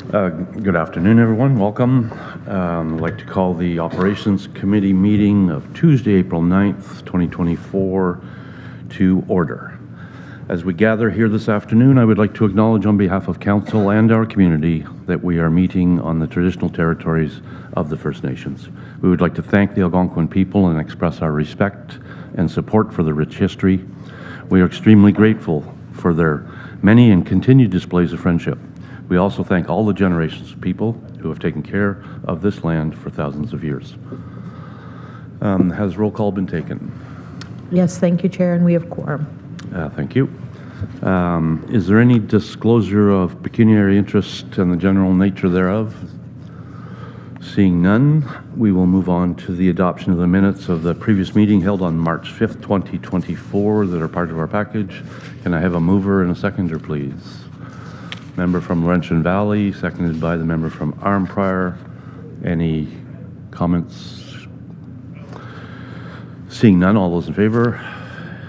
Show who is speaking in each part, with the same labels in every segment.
Speaker 1: Good afternoon, everyone. Welcome. I'd like to call the Operations Committee meeting of Tuesday, April 9th, 2024 to order. As we gather here this afternoon, I would like to acknowledge on behalf of Council and our community that we are meeting on the traditional territories of the First Nations. We would like to thank the Algonquin people and express our respect and support for the rich history. We are extremely grateful for their many and continued displays of friendship. We also thank all the generations of people who have taken care of this land for thousands of years. Has roll call been taken?
Speaker 2: Yes, thank you, Chair, and we have quorum.
Speaker 1: Thank you. Is there any disclosure of pecuniary interest and the general nature thereof? Seeing none, we will move on to the adoption of the minutes of the previous meeting held on March 5th, 2024 that are part of our package. Can I have a mover and a seconder, please? Member from Renfrew Valley, seconded by the member from Arnprior. Any comments? Seeing none, all those in favor?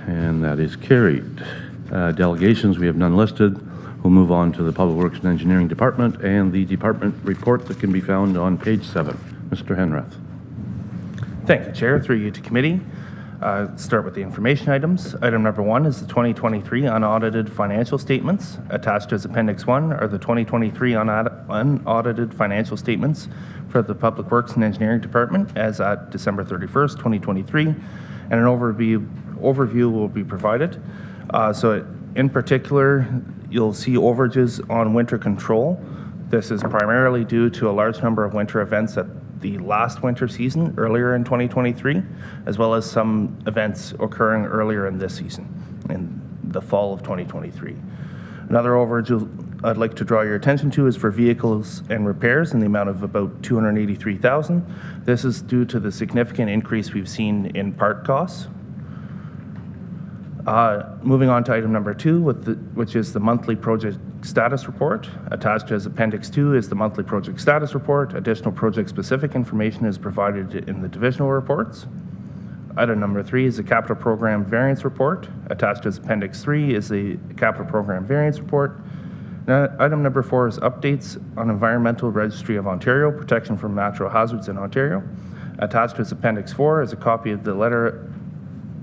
Speaker 1: And that is carried. Delegations, we have none listed. We'll move on to the Public Works and Engineering Department and the department report that can be found on page 7. Mr. Henrath.
Speaker 3: Thank you, Chair. Through you to committee. Start with the information items. Item number 1 is the 2023 unaudited financial statements. Attached as Appendix 1 are the 2023 unaudited financial statements for the Public Works and Engineering Department as at December 31st, 2023, and an overview will be provided. So in particular, you'll see overages on winter control. This is primarily due to a large number of winter events at the last winter season earlier in 2023, as well as some events occurring earlier in this season, in the fall of 2023. Another overage I'd like to draw your attention to is for vehicles and repairs in the amount of about $283,000. This is due to the significant increase we've seen in part costs. Moving on to item number 2, which is the monthly project status report. Attached as Appendix 2 is the monthly project status report. Additional project-specific information is provided in the divisional reports. Item number 3 is the capital program variance report. Attached as Appendix 3 is the capital program variance report. Now, item number 4 is updates on Environmental Registry of Ontario, protection from natural hazards in Ontario. Attached as Appendix 4 is a copy of the letter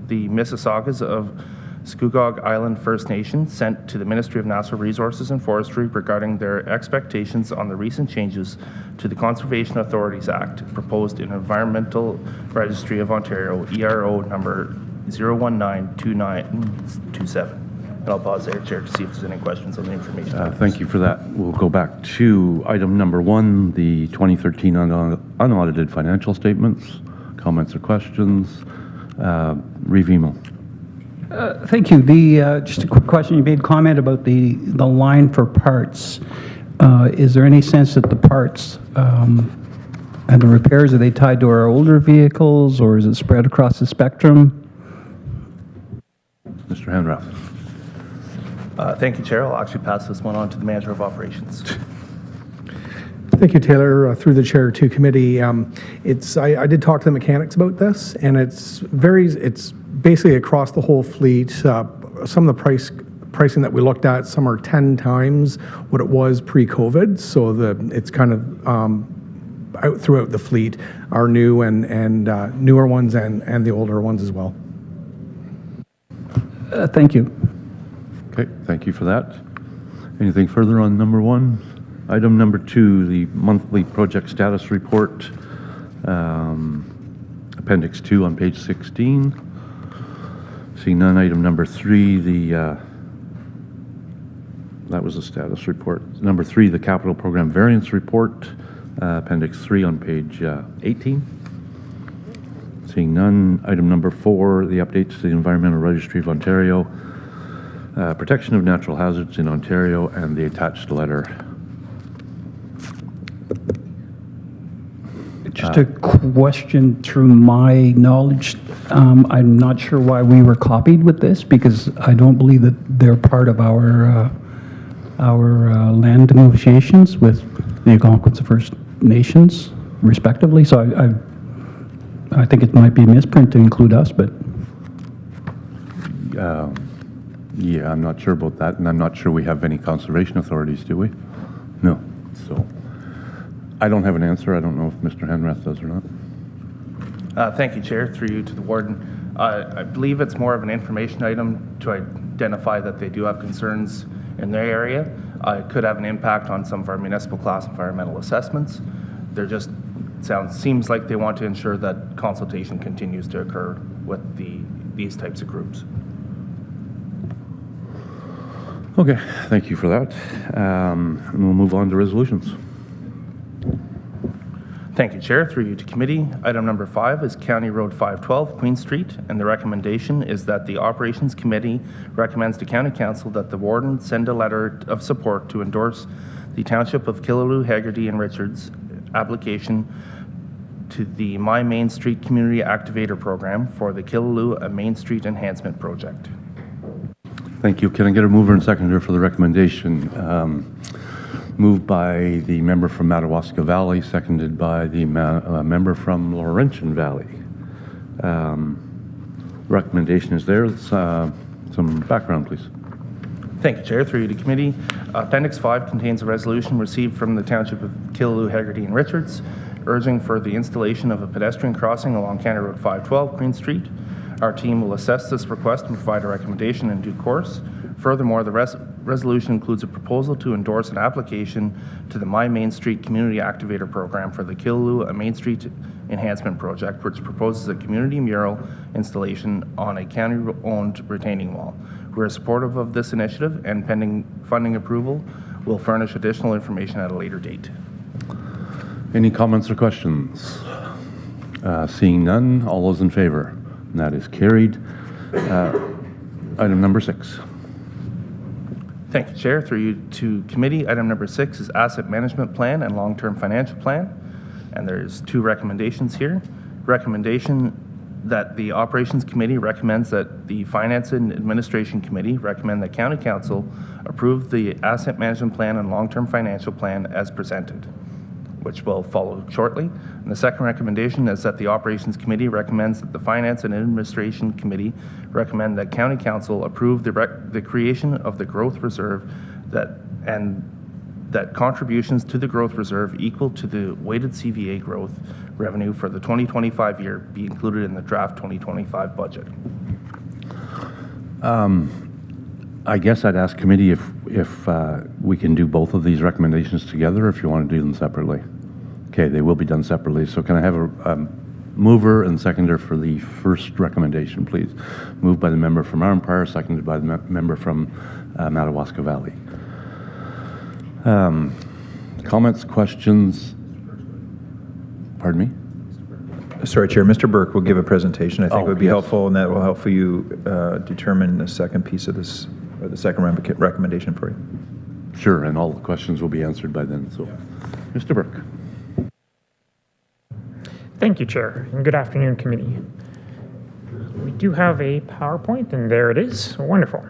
Speaker 3: the Mississaugas of Scugog Island First Nation sent to the Ministry of Natural Resources and Forestry regarding their expectations on the recent changes to the Conservation Authorities Act proposed in Environmental Registry of Ontario, ERO number 0192927. And I'll pause there, Chair, to see if there's any questions on the information.
Speaker 1: Thank you for that. We'll go back to item number 1, the 2013 unaudited financial statements. Comments or questions? Reeve Emo.
Speaker 4: Thank you. Just a quick question. You made comment about the line for parts. Is there any sense that the parts and the repairs, are they tied to our older vehicles, or is it spread across the spectrum?
Speaker 1: Mr. Henrath.
Speaker 3: Thank you, Chair. I'll actually pass this one on to the Manager of Operations.
Speaker 5: Thank you, Taylor. Through the chair to committee, I did talk to the mechanics about this, and it's basically across the whole fleet. Some of the pricing that we looked at, some are 10 times what it was pre-COVID. So it's kind of out throughout the fleet, our new and newer ones and the older ones as well.
Speaker 4: Thank you.
Speaker 1: Okay, thank you for that. Anything further on number 1? Item number 2, the monthly project status report, Appendix 2 on page 16. Seeing none, item number 3, that was the status report. Number 3, the capital program variance report, Appendix 3 on page 18. Seeing none, item number 4, the updates to the Environmental Registry of Ontario, protection of natural hazards in Ontario, and the attached letter.
Speaker 4: Just a question through my knowledge. I'm not sure why we were copied with this, because I don't believe that they're part of our land negotiations with the Algonquins First Nations, respectively. So I think it might be a misprint to include us, but.
Speaker 1: Yeah, I'm not sure about that, and I'm not sure we have any conservation authorities, do we? No. So I don't have an answer. I don't know if Mr. Henrath does or not.
Speaker 3: Thank you, Chair. Through you to the warden. I believe it's more of an information item to identify that they do have concerns in their area. It could have an impact on some of our municipal class environmental assessments. They're just seems like they want to ensure that consultation continues to occur with these types of groups.
Speaker 1: Okay, thank you for that. And we'll move on to resolutions.
Speaker 3: Thank you, Chair. Through you to committee. Item number 5 is County Road 512, Queen Street, and the recommendation is that the Operations Committee recommends to County Council that the warden send a letter of support to endorse the Township of Killaloe, Haggerty, and Richards application to the My Main Street Community Activator Program for the Killaloe Main Street Enhancement Project.
Speaker 1: Thank you. Can I get a mover and seconder for the recommendation? Moved by the member from Madawaska Valley, seconded by the member from Laurentian Valley. Recommendation is there. Some background, please.
Speaker 3: Thank you, Chair. Through you to committee. Appendix 5 contains a resolution received from the Township of Killaloe, Haggerty, and Richards, urging for the installation of a pedestrian crossing along County Road 512, Queen Street. Our team will assess this request and provide a recommendation in due course. Furthermore, the resolution includes a proposal to endorse an application to the My Main Street Community Activator Program for the Killaloe Main Street Enhancement Project, which proposes a community mural installation on a county-owned retaining wall. We are supportive of this initiative, and pending funding approval, will furnish additional information at a later date.
Speaker 1: Any comments or questions? Seeing none, all those in favor? And that is carried. Item number 6.
Speaker 3: Thank you, Chair. Through you to committee. Item number 6 is Asset Management Plan and Long-Term Financial Plan. And there's 2 recommendations here. Recommendation that the Operations Committee recommends that the Finance and Administration Committee recommend that County Council approve the Asset Management Plan and Long-Term Financial Plan as presented, which will follow shortly. And the second recommendation is that the Operations Committee recommends that the Finance and Administration Committee recommend that County Council approve the creation of the growth reserve that contributions to the growth reserve equal to the weighted CVA growth revenue for the 2025 year be included in the draft 2025 budget.
Speaker 1: I guess I'd ask committee if we can do both of these recommendations together, or if you want to do them separately. Okay, they will be done separately. So can I have a mover and seconder for the first recommendation, please? Moved by the member from Armpire, seconded by the member from Madawaska Valley. Comments, questions? Pardon me?
Speaker 6: Sorry, Chair. Mr. Burke will give a presentation. I think it would be
Speaker 1: yes.
Speaker 6: helpful, and that will help for you determine the second piece of this, or the second recommendation for you.
Speaker 1: Sure, and all the questions will be answered by then. So, Mr. Burke.
Speaker 7: Thank you, Chair, and good afternoon, committee. We do have a PowerPoint, and there it is. Wonderful.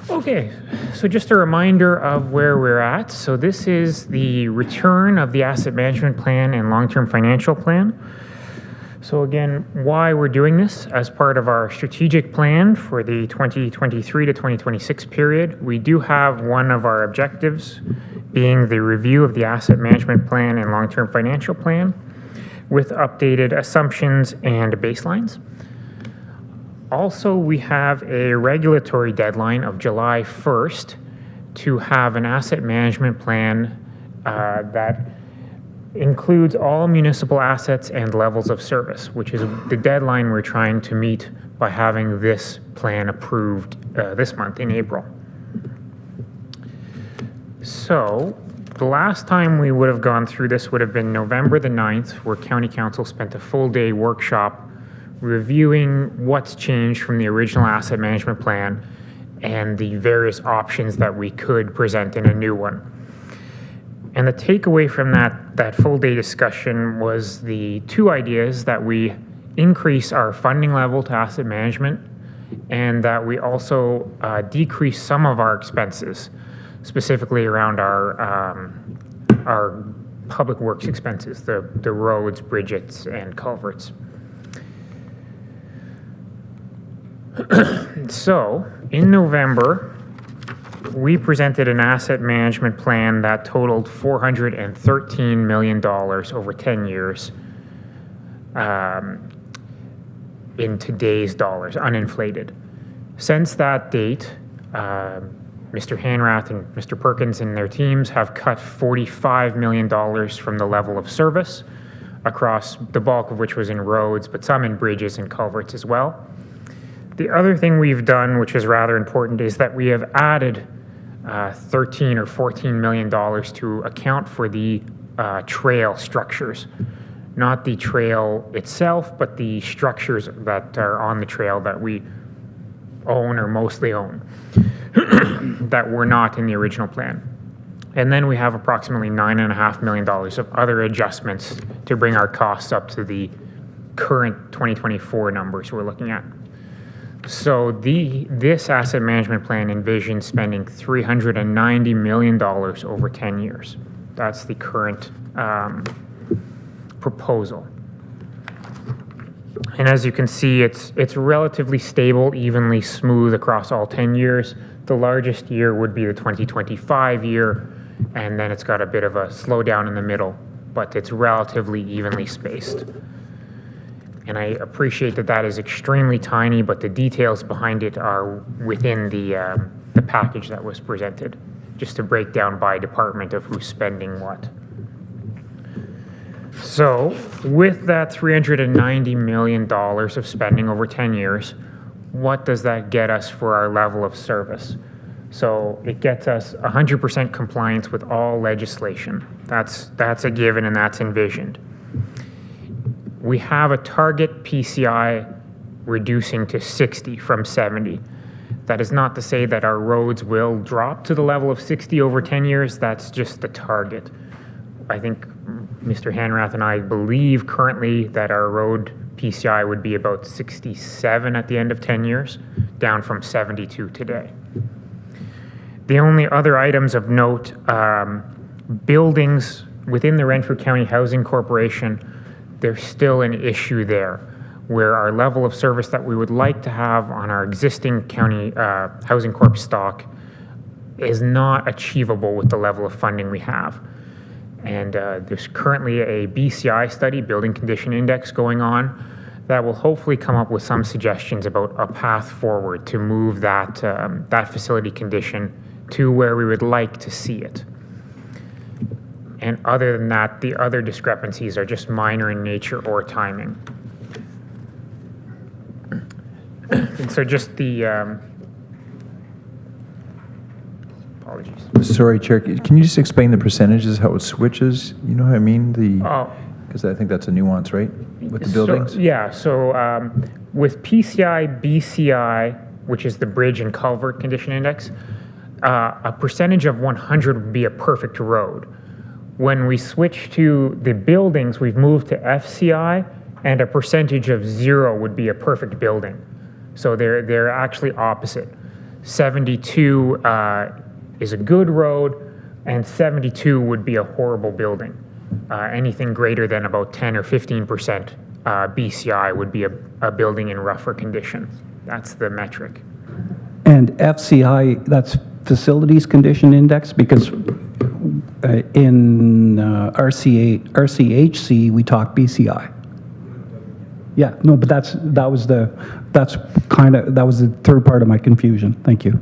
Speaker 7: Okay, so just a reminder of where we're at. So this is the return of the asset management plan and long-term financial plan. So again, why we're doing this as part of our strategic plan for the 2023 to 2026 period. We do have one of our objectives being the review of the asset management plan and long-term financial plan with updated assumptions and baselines. Also, we have a regulatory deadline of July 1st to have an asset management plan that includes all municipal assets and levels of service, which is the deadline we're trying to meet by having this plan approved this month in April. So the last time we would have gone through this would have been November the 9th, where County Council spent a full day workshop reviewing what's changed from the original asset management plan and the various options that we could present in a new one. And the takeaway from that full day discussion was the 2 ideas: that we increase our funding level to asset management, and that we also decrease some of our expenses, specifically around our public works expenses, the roads, bridges, and culverts. So, in November, we presented an asset management plan that totaled $413 million over 10 years in today's dollars, uninflated. Since that date, Mr. Hanrath and Mr. Perkins and their teams have cut $45 million from the level of service, across the bulk of which was in roads, but some in bridges and culverts as well. The other thing we've done, which is rather important, is that we have added $13 or $14 million to account for the trail structures. Not the trail itself, but the structures that are on the trail that we own or mostly own that were not in the original plan. And then we have approximately $9.5 million of other adjustments to bring our costs up to the current 2024 numbers we're looking at. So this asset management plan envisions spending $390 million over 10 years. That's the current proposal. And as you can see, it's relatively stable, evenly smooth across all 10 years. The largest year would be the 2025 year, and then it's got a bit of a slowdown in the middle, but it's relatively evenly spaced. And I appreciate that that is extremely tiny, but the details behind it are within the package that was presented, just to break down by department of who's spending what. So with that $390 million of spending over 10 years, what does that get us for our level of service? So it gets us 100% compliance with all legislation. That's a given and that's envisioned. We have a target PCI reducing to 60 from 70. That is not to say that our roads will drop to the level of 60 over 10 years. That's just the target. I think Mr. Hanrath and I believe currently that our road PCI would be about 67 at the end of 10 years, down from 72 today. The only other items of note, buildings within the Renfrew County Housing Corporation, there's still an issue there where our level of service that we would like to have on our existing county housing corp stock is not achievable with the level of funding we have. And there's currently a BCI study, Building Condition Index, going on that will hopefully come up with some suggestions about a path forward to move that, that facility condition to where we would like to see it. And other than that, the other discrepancies are just minor in nature or timing. And so just the, apologies.
Speaker 6: Sorry, Chair, can you just explain the percentages, how it switches? You know what I mean? Because I think that's a nuance, right? With the buildings?
Speaker 7: So with PCI, BCI, which is the Bridge and Culvert Condition Index, a percentage of 100 would be a perfect road. When we switch to the buildings, we've moved to FCI, and a percentage of 0 would be a perfect building. So they're actually opposite. 72 is a good road, and 72 would be a horrible building. Anything greater than about 10 or 15% BCI would be a building in rougher condition. That's the metric.
Speaker 4: And FCI, that's Facilities Condition Index, because in RCHC, we talk BCI. Yeah, no, but that was the third part of my confusion. Thank you.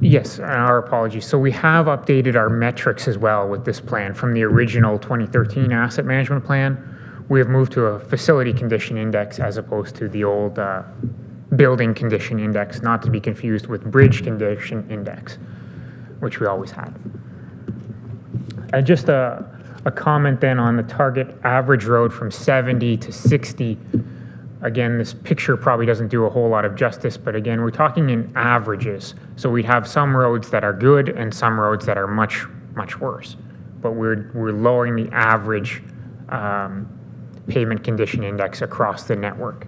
Speaker 7: Yes, our apologies. So we have updated our metrics as well with this plan from the original 2013 asset management plan. We have moved to a facility condition index as opposed to the old building condition index, not to be confused with bridge condition index, which we always had. And just a comment then on the target average road from 70 to 60. Again, this picture probably doesn't do a whole lot of justice, but again, we're talking in averages. So we have some roads that are good and some roads that are much, much worse. But we're lowering the average pavement condition index across the network.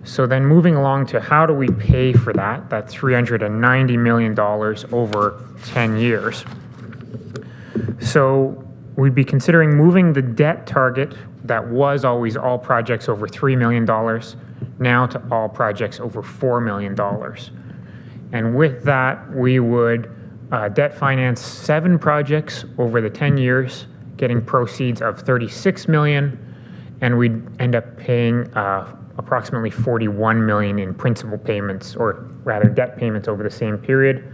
Speaker 7: So then moving along to how do we pay for that $390 million over 10 years. So we'd be considering moving the debt target that was always all projects over $3 million now to all projects over $4 million. And with that, we would debt finance 7 projects over the 10 years, getting proceeds of $36 million, and we'd end up paying approximately $41 million in principal payments, or rather debt payments over the same period,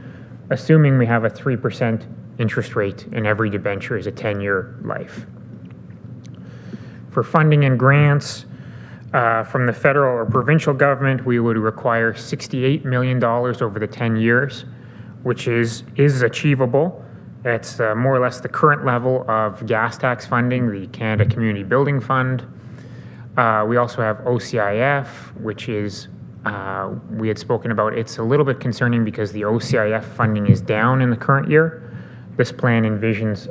Speaker 7: assuming we have a 3% interest rate and every debenture is a 10-year life. For funding and grants from the federal or provincial government, we would require $68 million over the 10 years, which is achievable. It's more or less the current level of gas tax funding, the Canada Community Building Fund. We also have OCIF, which is, we had spoken about. It's a little bit concerning because the OCIF funding is down in the current year. This plan envisions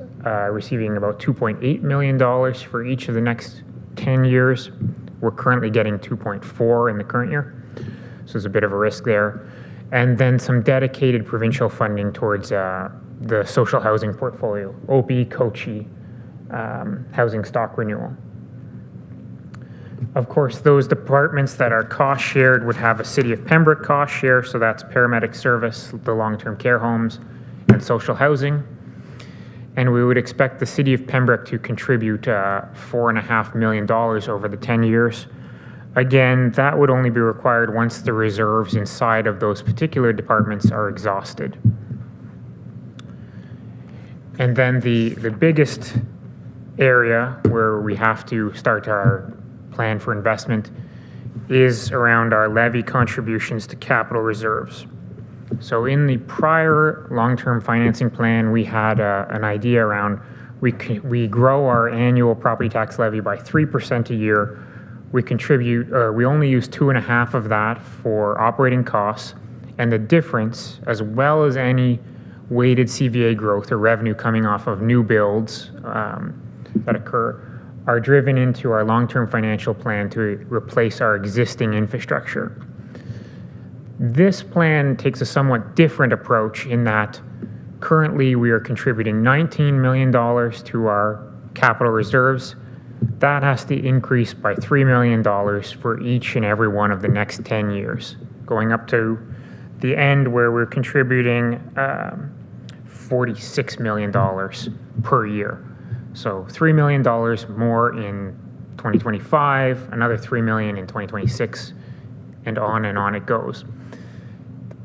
Speaker 7: receiving about $2.8 million for each of the next 10 years. We're currently getting 2.4 in the current year, so there's a bit of a risk there. And then some dedicated provincial funding towards the social housing portfolio, OP, COCHI, housing stock renewal. Of course, those departments that are cost shared would have a City of Pembroke cost share, so that's paramedic service, the long-term care homes, and social housing. And we would expect the City of Pembroke to contribute $4.5 million over the 10 years. Again, that would only be required once the reserves inside of those particular departments are exhausted. And then the biggest area where we have to start our plan for investment is around our levy contributions to capital reserves. So in the prior long-term financing plan, we had an idea around we grow our annual property tax levy by 3% a year. We contribute, we only use 2.5 of that for operating costs, and the difference, as well as any weighted CVA growth or revenue coming off of new builds that occur, are driven into our long-term financial plan to replace our existing infrastructure. This plan takes a somewhat different approach in that currently we are contributing $19 million to our capital reserves. That has to increase by $3 million for each and every one of the next 10 years, going up to the end where we're contributing $46 million per year. So $3 million more in 2025, another $3 million in 2026, and on it goes.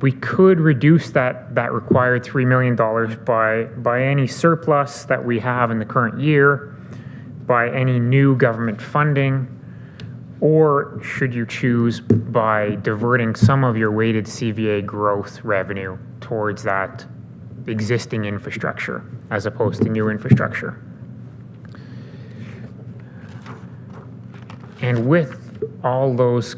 Speaker 7: We could reduce that required $3 million by any surplus that we have in the current year, by any new government funding, or should you choose by diverting some of your weighted CVA growth revenue towards that existing infrastructure as opposed to new infrastructure. And with all those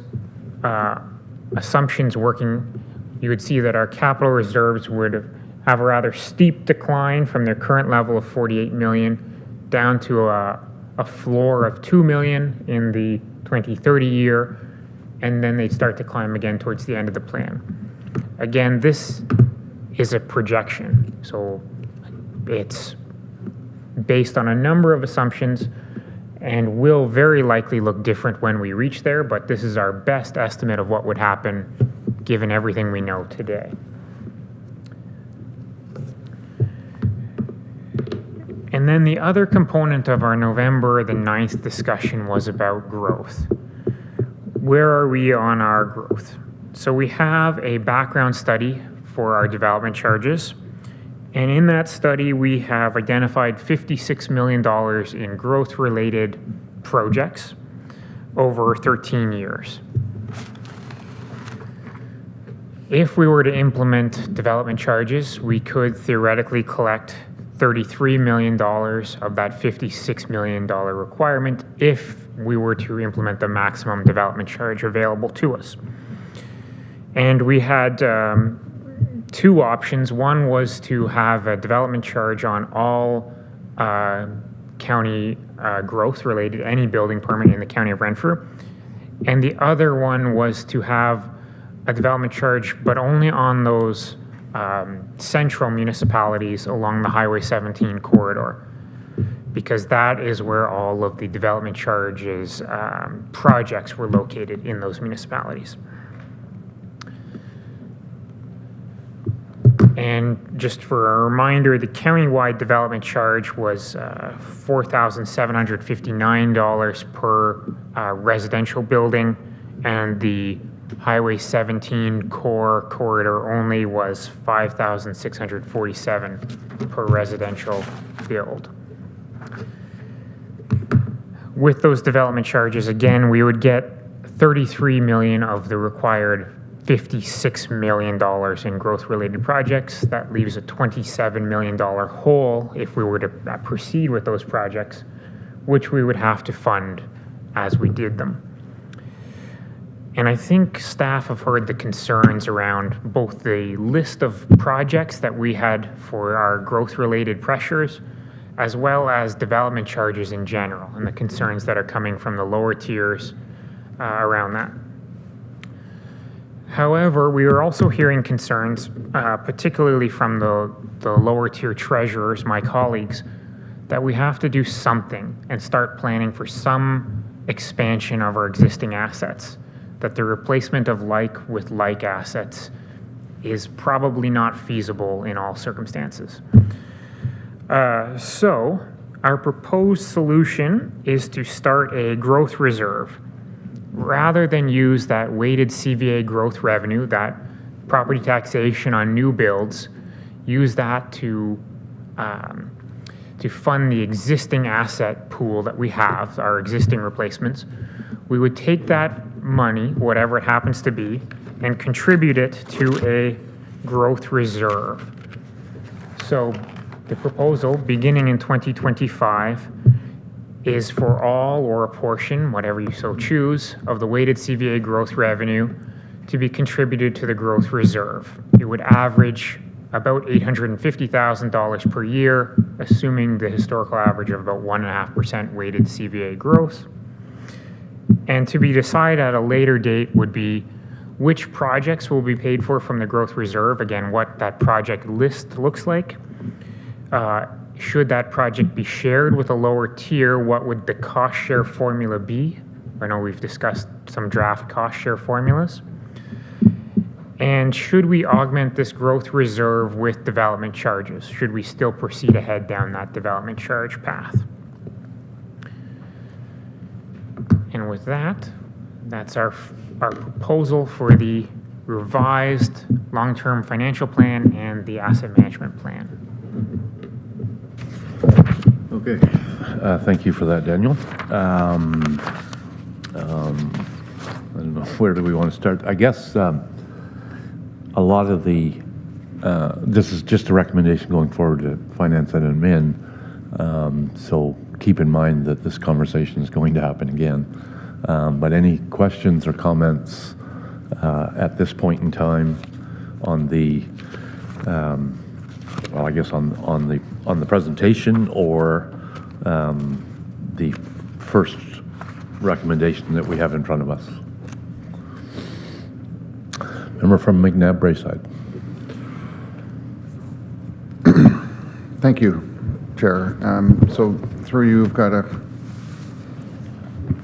Speaker 7: assumptions working, you would see that our capital reserves would have a rather steep decline from their current level of $48 million down to a floor of $2 million in the 2030 year, and then they'd start to climb again towards the end of the plan. Again, this is a projection, so it's based on a number of assumptions and will very likely look different when we reach there, but this is our best estimate of what would happen given everything we know today. And then the other component of our November the 9th discussion was about growth. Where are we on our growth? So we have a background study for our development charges. And in that study, we have identified $56 million in growth-related projects over 13 years. If we were to implement development charges, we could theoretically collect $33 million of that $56 million requirement if we were to implement the maximum development charge available to us. And we had two options. One was to have a development charge on all county growth related, any building permit in the county of Renfrew. And the other one was to have a development charge, but only on those central municipalities along the Highway 17 corridor. because that is where all of the development charges projects were located in those municipalities. And just for a reminder, the countywide development charge was $4,759 per residential building, and the Highway 17 core corridor only was $5,647 per residential build. With those development charges, again, we would get $33 million of the required $56 million in growth-related projects. That leaves a $27 million hole if we were to proceed with those projects, which we would have to fund as we did them. And I think staff have heard the concerns around both the list of projects that we had for our growth-related pressures, as well as development charges in general, and the concerns that are coming from the lower tiers around that. However, we are also hearing concerns, particularly from the lower tier treasurers, my colleagues, that we have to do something and start planning for some expansion of our existing assets, that the replacement of like with like assets is probably not feasible in all circumstances. So our proposed solution is to start a growth reserve. Rather than use that weighted CVA growth revenue, that property taxation on new builds, use that to fund the existing asset pool that we have, our existing replacements. We would take that money, whatever it happens to be, and contribute it to a growth reserve. So the proposal, beginning in 2025, is for all or a portion, whatever you so choose, of the weighted CVA growth revenue to be contributed to the growth reserve. It would average about $850,000 per year, assuming the historical average of about 1.5% weighted CVA growth. And to be decided at a later date would be which projects will be paid for from the growth reserve, again, what that project list looks like. Should that project be shared with a lower tier, what would the cost share formula be? I know we've discussed some draft cost share formulas. And should we augment this growth reserve with development charges? Should we still proceed ahead down that development charge path? And with that, that's our proposal for the revised long-term financial plan and the asset management plan.
Speaker 1: Okay, thank you for that, Daniel. I don't know, where do we want to start? I guess a lot of the, this is just a recommendation going forward to finance and admin, so keep in mind that this conversation is going to happen again. But any questions or comments at this point in time on the, well, I guess on the presentation or the first recommendation that we have in front of us? Member from McNabb Braeside.
Speaker 8: Thank you, Chair. So through you, I've got a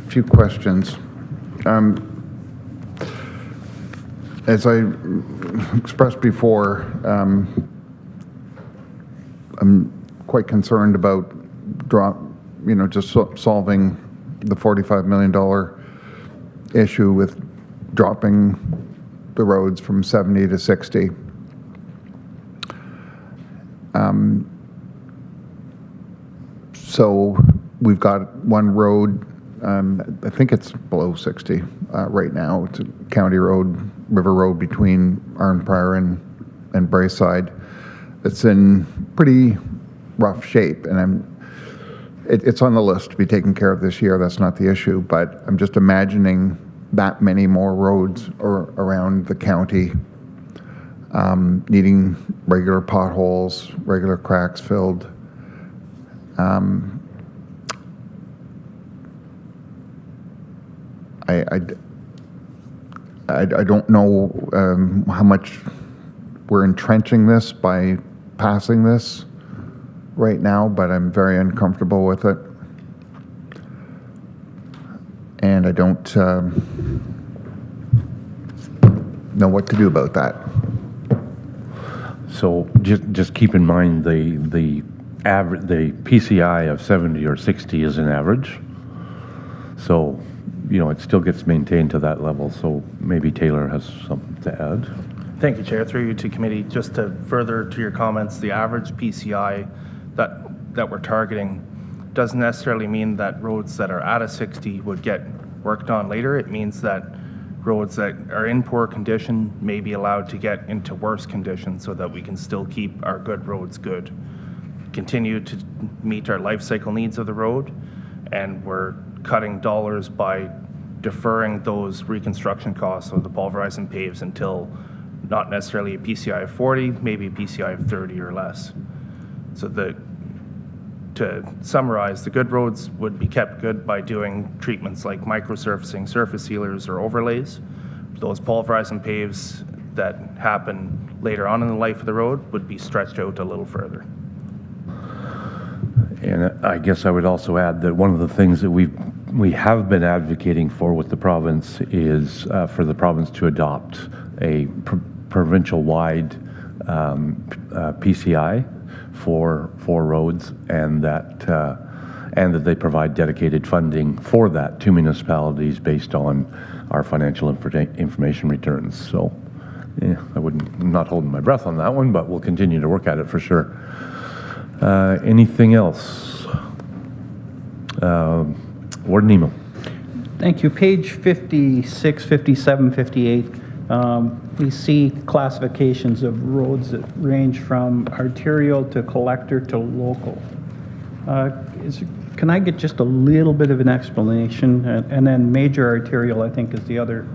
Speaker 8: few questions. As I expressed before, I'm quite concerned about just solving the $45 million issue with dropping the roads from 70 to 60. So we've got one road, I think it's below 60 right now. It's a county road, river road between Arnprior and Braeside. It's in pretty rough shape, and it's on the list to be taken care of this year. That's not the issue, but I'm just imagining that many more roads around the county needing regular potholes, regular cracks filled. I don't know how much we're entrenching this by passing this, right now, but I'm very uncomfortable with it. And I don't know what to do about that.
Speaker 1: So just keep in mind the PCI of 70 or 60 is an average. So, it still gets maintained to that level. So maybe Taylor has something to add.
Speaker 3: Thank you, Chair. Through you to committee, just to further to your comments, the average PCI that we're targeting doesn't necessarily mean that roads that are at a 60 would get worked on later. It means that roads that are in poor condition may be allowed to get into worse condition so that we can still keep our good roads good, continue to meet our life cycle needs of the road, and we're cutting dollars by deferring those reconstruction costs of the pulverize and paves until not necessarily a PCI of 40, maybe a PCI of 30 or less. So to summarize, the good roads would be kept good by doing treatments like microsurfacing, surface sealers, or overlays. Those pulverize and paves that happen later on in the life of the road would be stretched out a little further.
Speaker 1: And I guess I would also add that one of the things that we have been advocating for with the province is for the province to adopt a provincial-wide PCI for roads, and that they provide dedicated funding for that to municipalities based on our financial information returns. So, I'm not holding my breath on that one, but we'll continue to work at it for sure. Anything else? Warden Nemo.
Speaker 4: Thank you. Page 56, 57, 58. We see classifications of roads that range from arterial to collector to local. Can I get just a little bit of an explanation? And then major arterial, I think, is the other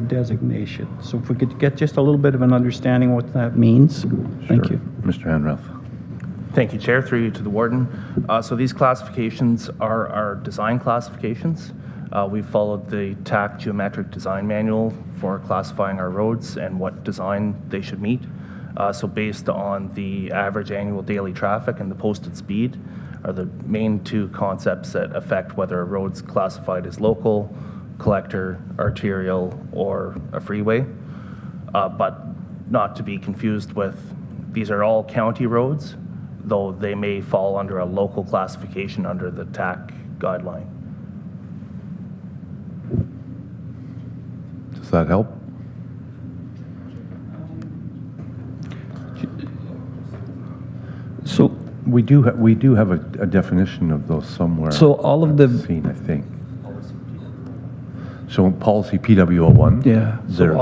Speaker 4: designation. So if we could get just a little bit of an understanding what that means. Thank you.
Speaker 1: Mr. Hanrath.
Speaker 3: Thank you, Chair. Through you to the Warden. So these classifications are our design classifications. We followed the TAC Geometric Design Manual for classifying our roads and what design they should meet. So based on the average annual daily traffic and the posted speed are the main two concepts that affect whether a road's classified as local, collector, arterial, or a freeway. But not to be confused with, these are all county roads, though they may fall under a local classification under the TAC guideline.
Speaker 1: Does that help?
Speaker 4: So
Speaker 1: we do have a definition of those somewhere.
Speaker 4: So all of the
Speaker 1: scene, I think. So policy PW01.
Speaker 4: Yeah. So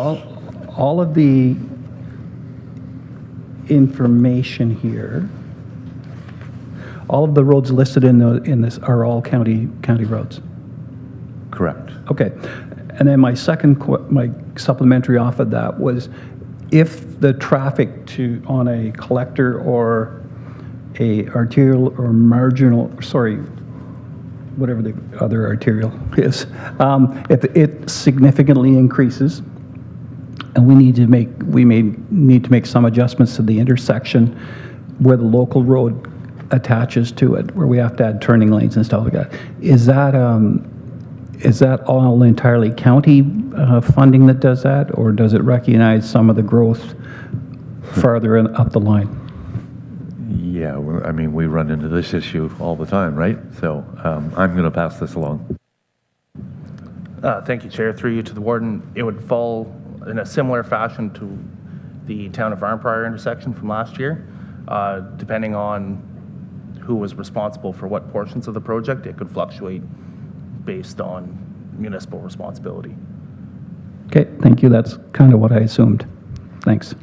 Speaker 4: all of the information here, all of the roads listed in this are all county roads.
Speaker 1: Correct.
Speaker 4: Okay. And then my supplementary off of that was, if the traffic on a collector or a arterial or marginal, whatever the other arterial is, if it significantly increases, and we may need to make some adjustments to the intersection where the local road attaches to it, where we have to add turning lanes and stuff like that. Is that all entirely county funding that does that, or does it recognize some of the growth farther up the line?
Speaker 1: Yeah, I mean, we run into this issue all the time, right? So I'm going to pass this along.
Speaker 3: Thank you, Chair. Through you to the Warden, it would fall in a similar fashion to the town of Arnprior intersection from last year. Depending on who was responsible for what portions of the project, it could fluctuate based on municipal responsibility.
Speaker 4: Okay, thank you. That's kind of what I assumed. Thanks.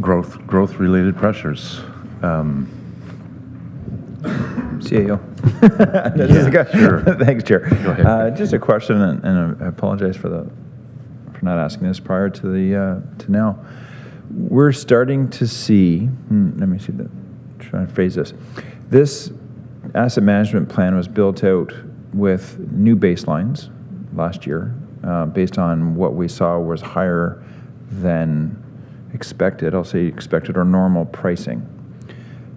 Speaker 1: Growth-related pressures.
Speaker 6: CAO.
Speaker 1: Sure.
Speaker 6: Thanks, Chair.
Speaker 1: Go ahead.
Speaker 6: Just a question, and I apologize for not asking this prior to to now. We're starting to see. Let me see try to phrase this. This asset management plan was built out with new baselines last year, based on what we saw was higher than expected, I'll say expected or normal pricing.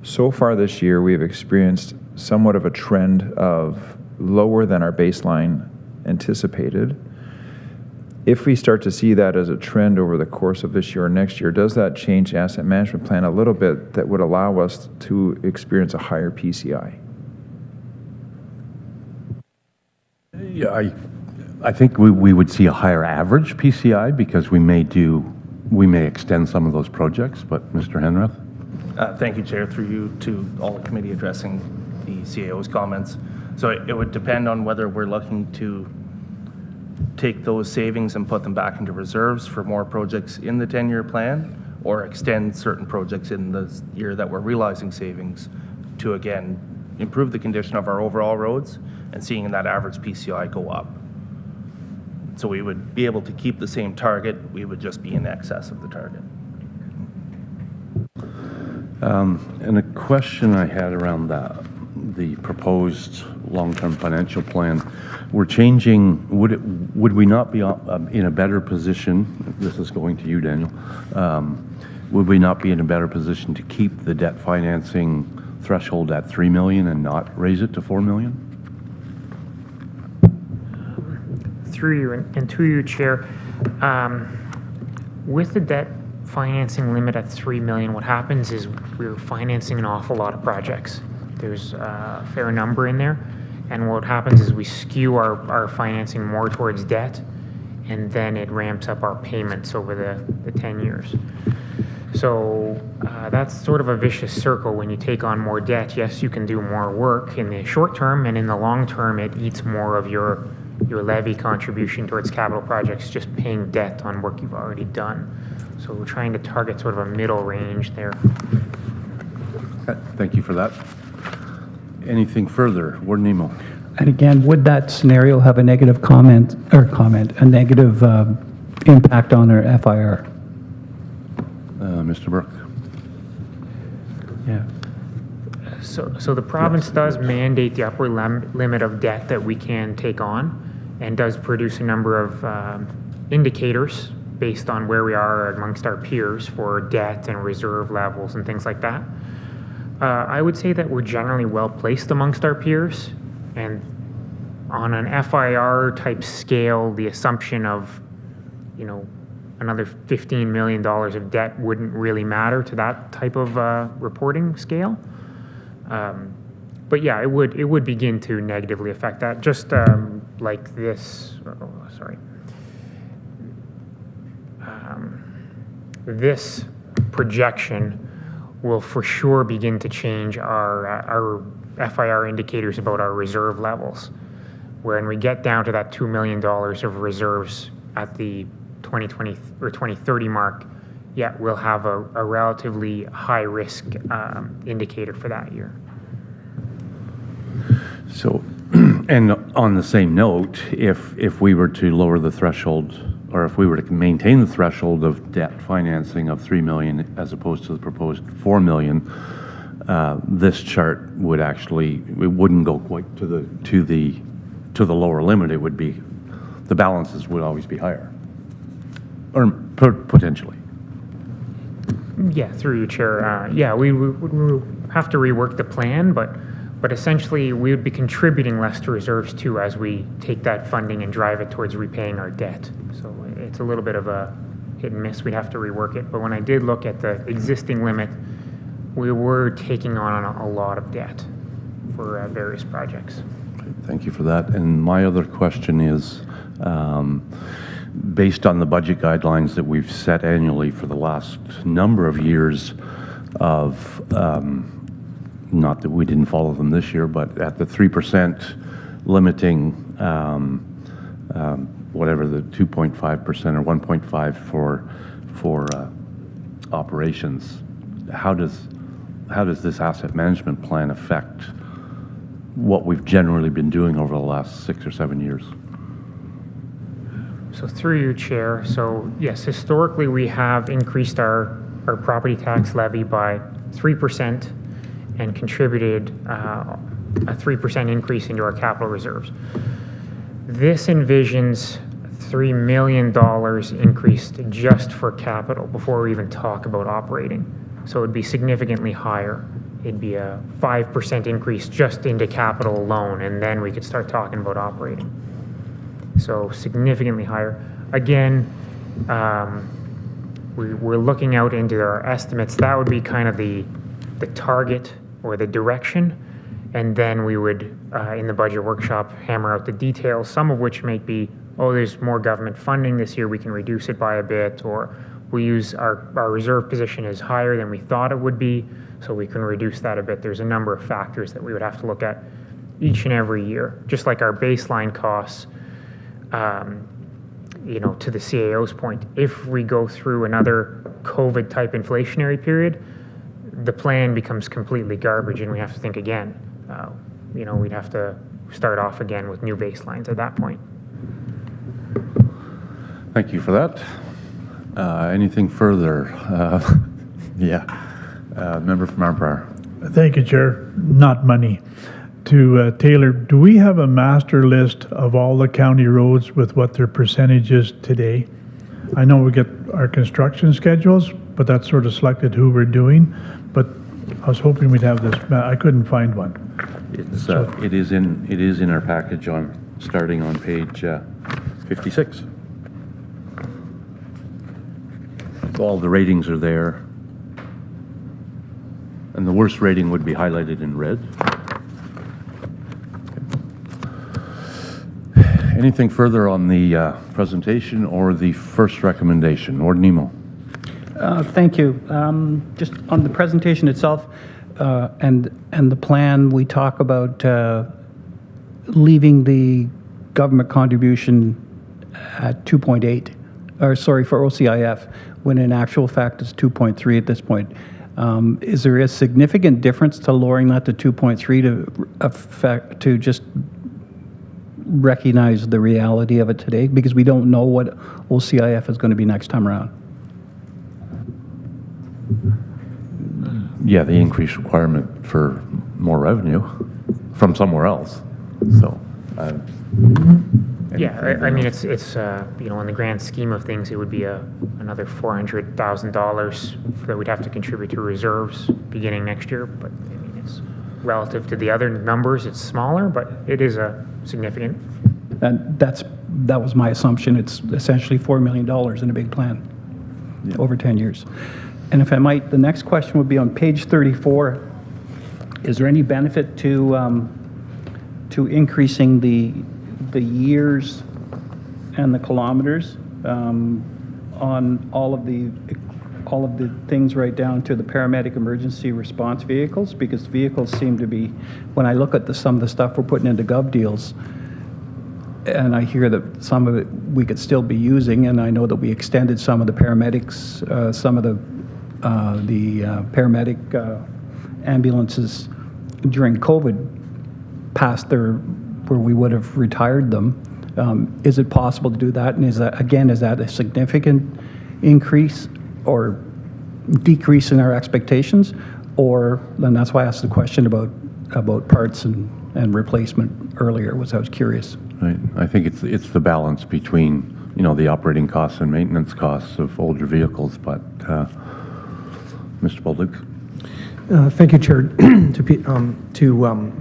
Speaker 6: So far this year, we have experienced somewhat of a trend of lower than our baseline anticipated. If we start to see that as a trend over the course of this year or next year, does that change the asset management plan a little bit that would allow us to experience a higher PCI?
Speaker 1: Yeah, I think we would see a higher average PCI because we may extend some of those projects, but Mr. Henreth?
Speaker 3: Thank you, Chair, through you to all the committee addressing the CAO's comments. So it would depend on whether we're looking to take those savings and put them back into reserves for more projects in the 10-year plan, or extend certain projects in the year that we're realizing savings to, again, improve the condition of our overall roads and seeing that average PCI go up. So we would be able to keep the same target, we would just be in excess of the target.
Speaker 1: And a question I had around the proposed long-term financial plan, we're changing, would we not be in a better position, this is going to you, Daniel, would we not be in a better position to keep the debt financing threshold at 3 million and not raise it to 4 million?
Speaker 7: Through you and to you, Chair, with the debt financing limit at 3 million, what happens is we're financing an awful lot of projects. There's a fair number in there, and what happens is we skew our financing more towards debt, and then it ramps up our payments over the 10 years. So that's sort of a vicious circle. When you take on more debt, yes, you can do more work in the short term, and in the long term, it eats more of your levy contribution towards capital projects, just paying debt on work you've already done. So we're trying to target sort of a middle range there.
Speaker 1: Okay, thank you for that. Anything further? Warden Emo.
Speaker 4: And again, would that scenario have a negative a negative impact on our FIR?
Speaker 1: Mr. Burke.
Speaker 4: Yeah.
Speaker 7: So the province does mandate the upper limit of debt that we can take on, and does produce a number of indicators based on where we are amongst our peers for debt and reserve levels and things like that. I would say that we're generally well placed amongst our peers, and on an FIR type scale, the assumption of, another $15 million of debt wouldn't really matter to that type of reporting scale. But yeah, it would begin to negatively affect that, just like this. This projection will for sure begin to change our FIR indicators about our reserve levels. When we get down to that $2 million of reserves at the 2020 or 2030 mark, yeah, we'll have a relatively high risk indicator for that year.
Speaker 1: So, and on the same note, if we were to lower the threshold, or if we were to maintain the threshold of debt financing of 3 million as opposed to the proposed 4 million, this chart would actually, it wouldn't go quite to the lower limit. It would be, the balances would always be higher, or potentially.
Speaker 7: Yeah, through you, Chair. Yeah, we would have to rework the plan, but essentially we would be contributing less to reserves too as we take that funding and drive it towards repaying our debt. So it's a little bit of a hit and miss. We'd have to rework it. But when I did look at the existing limit, we were taking on a lot of debt for various projects.
Speaker 1: Okay, thank you for that. And my other question is, based on the budget guidelines that we've set annually for the last number of years of, not that we didn't follow them this year, but at the 3% limiting, whatever the 2.5% or 1.5 for operations, how does this asset management plan affect what we've generally been doing over the last 6 or 7 years?
Speaker 7: So through you, Chair. So yes, historically we have increased our property tax levy by 3% and contributed a 3% increase into our capital reserves. This envisions $3 million increased just for capital before we even talk about operating. So it'd be significantly higher. It'd be a 5% increase just into capital alone, and then we could start talking about operating. So significantly higher. Again, we're looking out into our estimates. That would be kind of the target or the direction, and then we would, in the budget workshop, hammer out the details, some of which might be, oh, there's more government funding this year, we can reduce it by a bit, or we use our reserve position is higher than we thought it would be, so we can reduce that a bit. There's a number of factors that we would have to look at each and every year, just like our baseline costs. You know, to the CAO's point, if we go through another COVID-type inflationary period, the plan becomes completely garbage, and we have to think again. You know, we'd have to start off again with new baselines at that point.
Speaker 1: Thank you for that. Anything further? Member from Arnprior.
Speaker 9: Thank you, Chair. Not money. To Taylor, do we have a master list of all the county roads with what their percentage is today? I know we get our construction schedules, but that's sort of selected who we're doing. But I was hoping we'd have this. I couldn't find one.
Speaker 1: It's it is in our package starting on page 56. So all the ratings are there, and the worst rating would be highlighted in red. Anything further on the presentation or the first recommendation? Ord Nemo.
Speaker 4: Thank you. Just on the presentation itself and the plan, we talk about leaving the government contribution at 2.8, or sorry, for OCIF, when in actual fact it's 2.3 at this point. Is there a significant difference to lowering that to 2.3 to just recognize the reality of it today, because we don't know what OCIF is going to be next time around?
Speaker 1: Yeah, the increased requirement for more revenue from somewhere else. So,
Speaker 7: yeah, I mean, it's you know, in the grand scheme of things, it would be another $400,000 that we'd have to contribute to reserves beginning next year. But I mean, it's relative to the other numbers, it's smaller, but it is a significant.
Speaker 4: And that was my assumption. It's essentially $4 million in a big plan over 10 years. And if I might, the next question would be on page 34. Is there any benefit to increasing the years and the kilometers on all of the things right down to the paramedic emergency response vehicles? Because vehicles seem to be, when I look at some of the stuff we're putting into gov deals, and I hear that some of it we could still be using, and I know that we extended some of the paramedics, some of the paramedic ambulances during COVID past where we would have retired them. Is it possible to do that? And is that a significant increase or decrease in our expectations? Or, and that's why I asked the question about parts and replacement earlier, I was curious.
Speaker 1: right, I think it's the balance between, you know, the operating costs and maintenance costs of older vehicles, but Mr. Bolduc.
Speaker 5: Thank you, Chair. to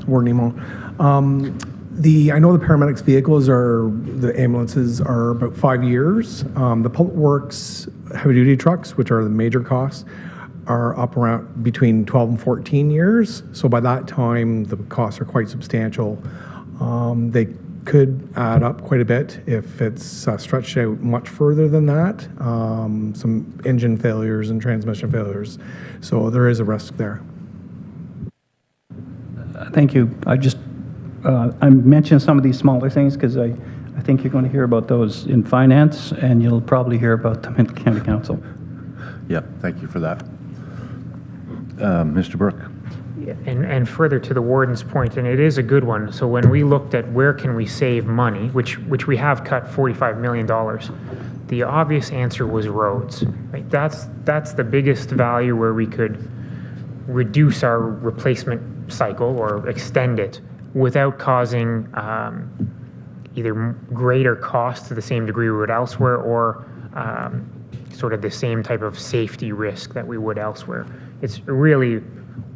Speaker 5: Ward Nemo. I know the paramedics vehicles the ambulances are about 5 years. The public works heavy-duty trucks, which are the major costs, are up around between 12 and 14 years. So by that time, the costs are quite substantial. They could add up quite a bit if it's stretched out much further than that. Some engine failures and transmission failures. So there is a risk there.
Speaker 4: Thank you. I mentioned some of these smaller things because I think you're going to hear about those in finance, and you'll probably hear about them in the county council.
Speaker 1: Yeah, thank you for that. Mr. Burke.
Speaker 7: And further to the warden's point, and it is a good one, so when we looked at where can we save money, which we have cut $45 million, the obvious answer was roads. Right? That's the biggest value where we could reduce our replacement cycle or extend it without causing either greater cost to the same degree we would elsewhere, or sort of the same type of safety risk that we would elsewhere. It's really,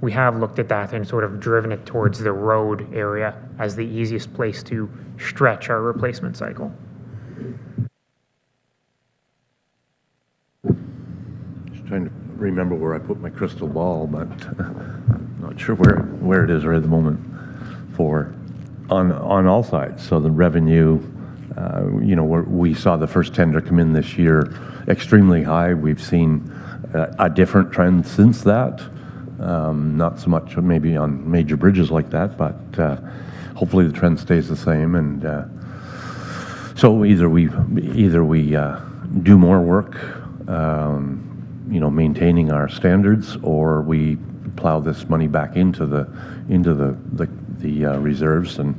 Speaker 7: we have looked at that and sort of driven it towards the road area as the easiest place to stretch our replacement cycle.
Speaker 1: Just trying to remember where I put my crystal ball, but not sure where it is right at the moment for on all sides. So the revenue, we saw the first tender come in this year extremely high. We've seen a different trend since that. Not so much maybe on major bridges like that, but hopefully the trend stays the same. And so either we do more work, maintaining our standards, or we plow this money back into the reserves, and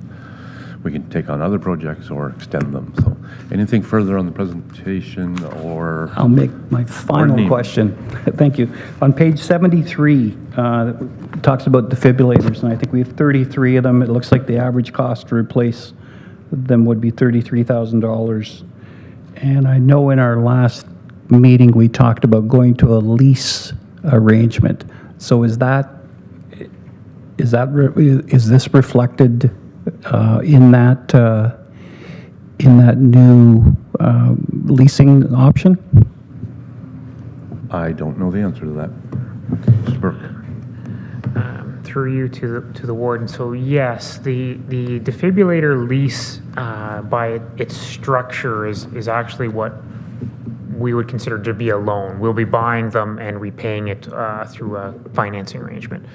Speaker 1: we can take on other projects or extend them. So anything further on the presentation, or?
Speaker 4: I'll make my final question. Thank you. On page 73, it talks about defibrillators, and I think we have 33 of them. It looks like the average cost to replace them would be $33,000. And I know in our last meeting, we talked about going to a lease arrangement. So is this reflected in that new leasing option?
Speaker 1: I don't know the answer to that. Mr. Burke.
Speaker 7: Through you to the warden. So yes, the defibrillator lease by its structure is actually what we would consider to be a loan. We'll be buying them and repaying it through a financing arrangement.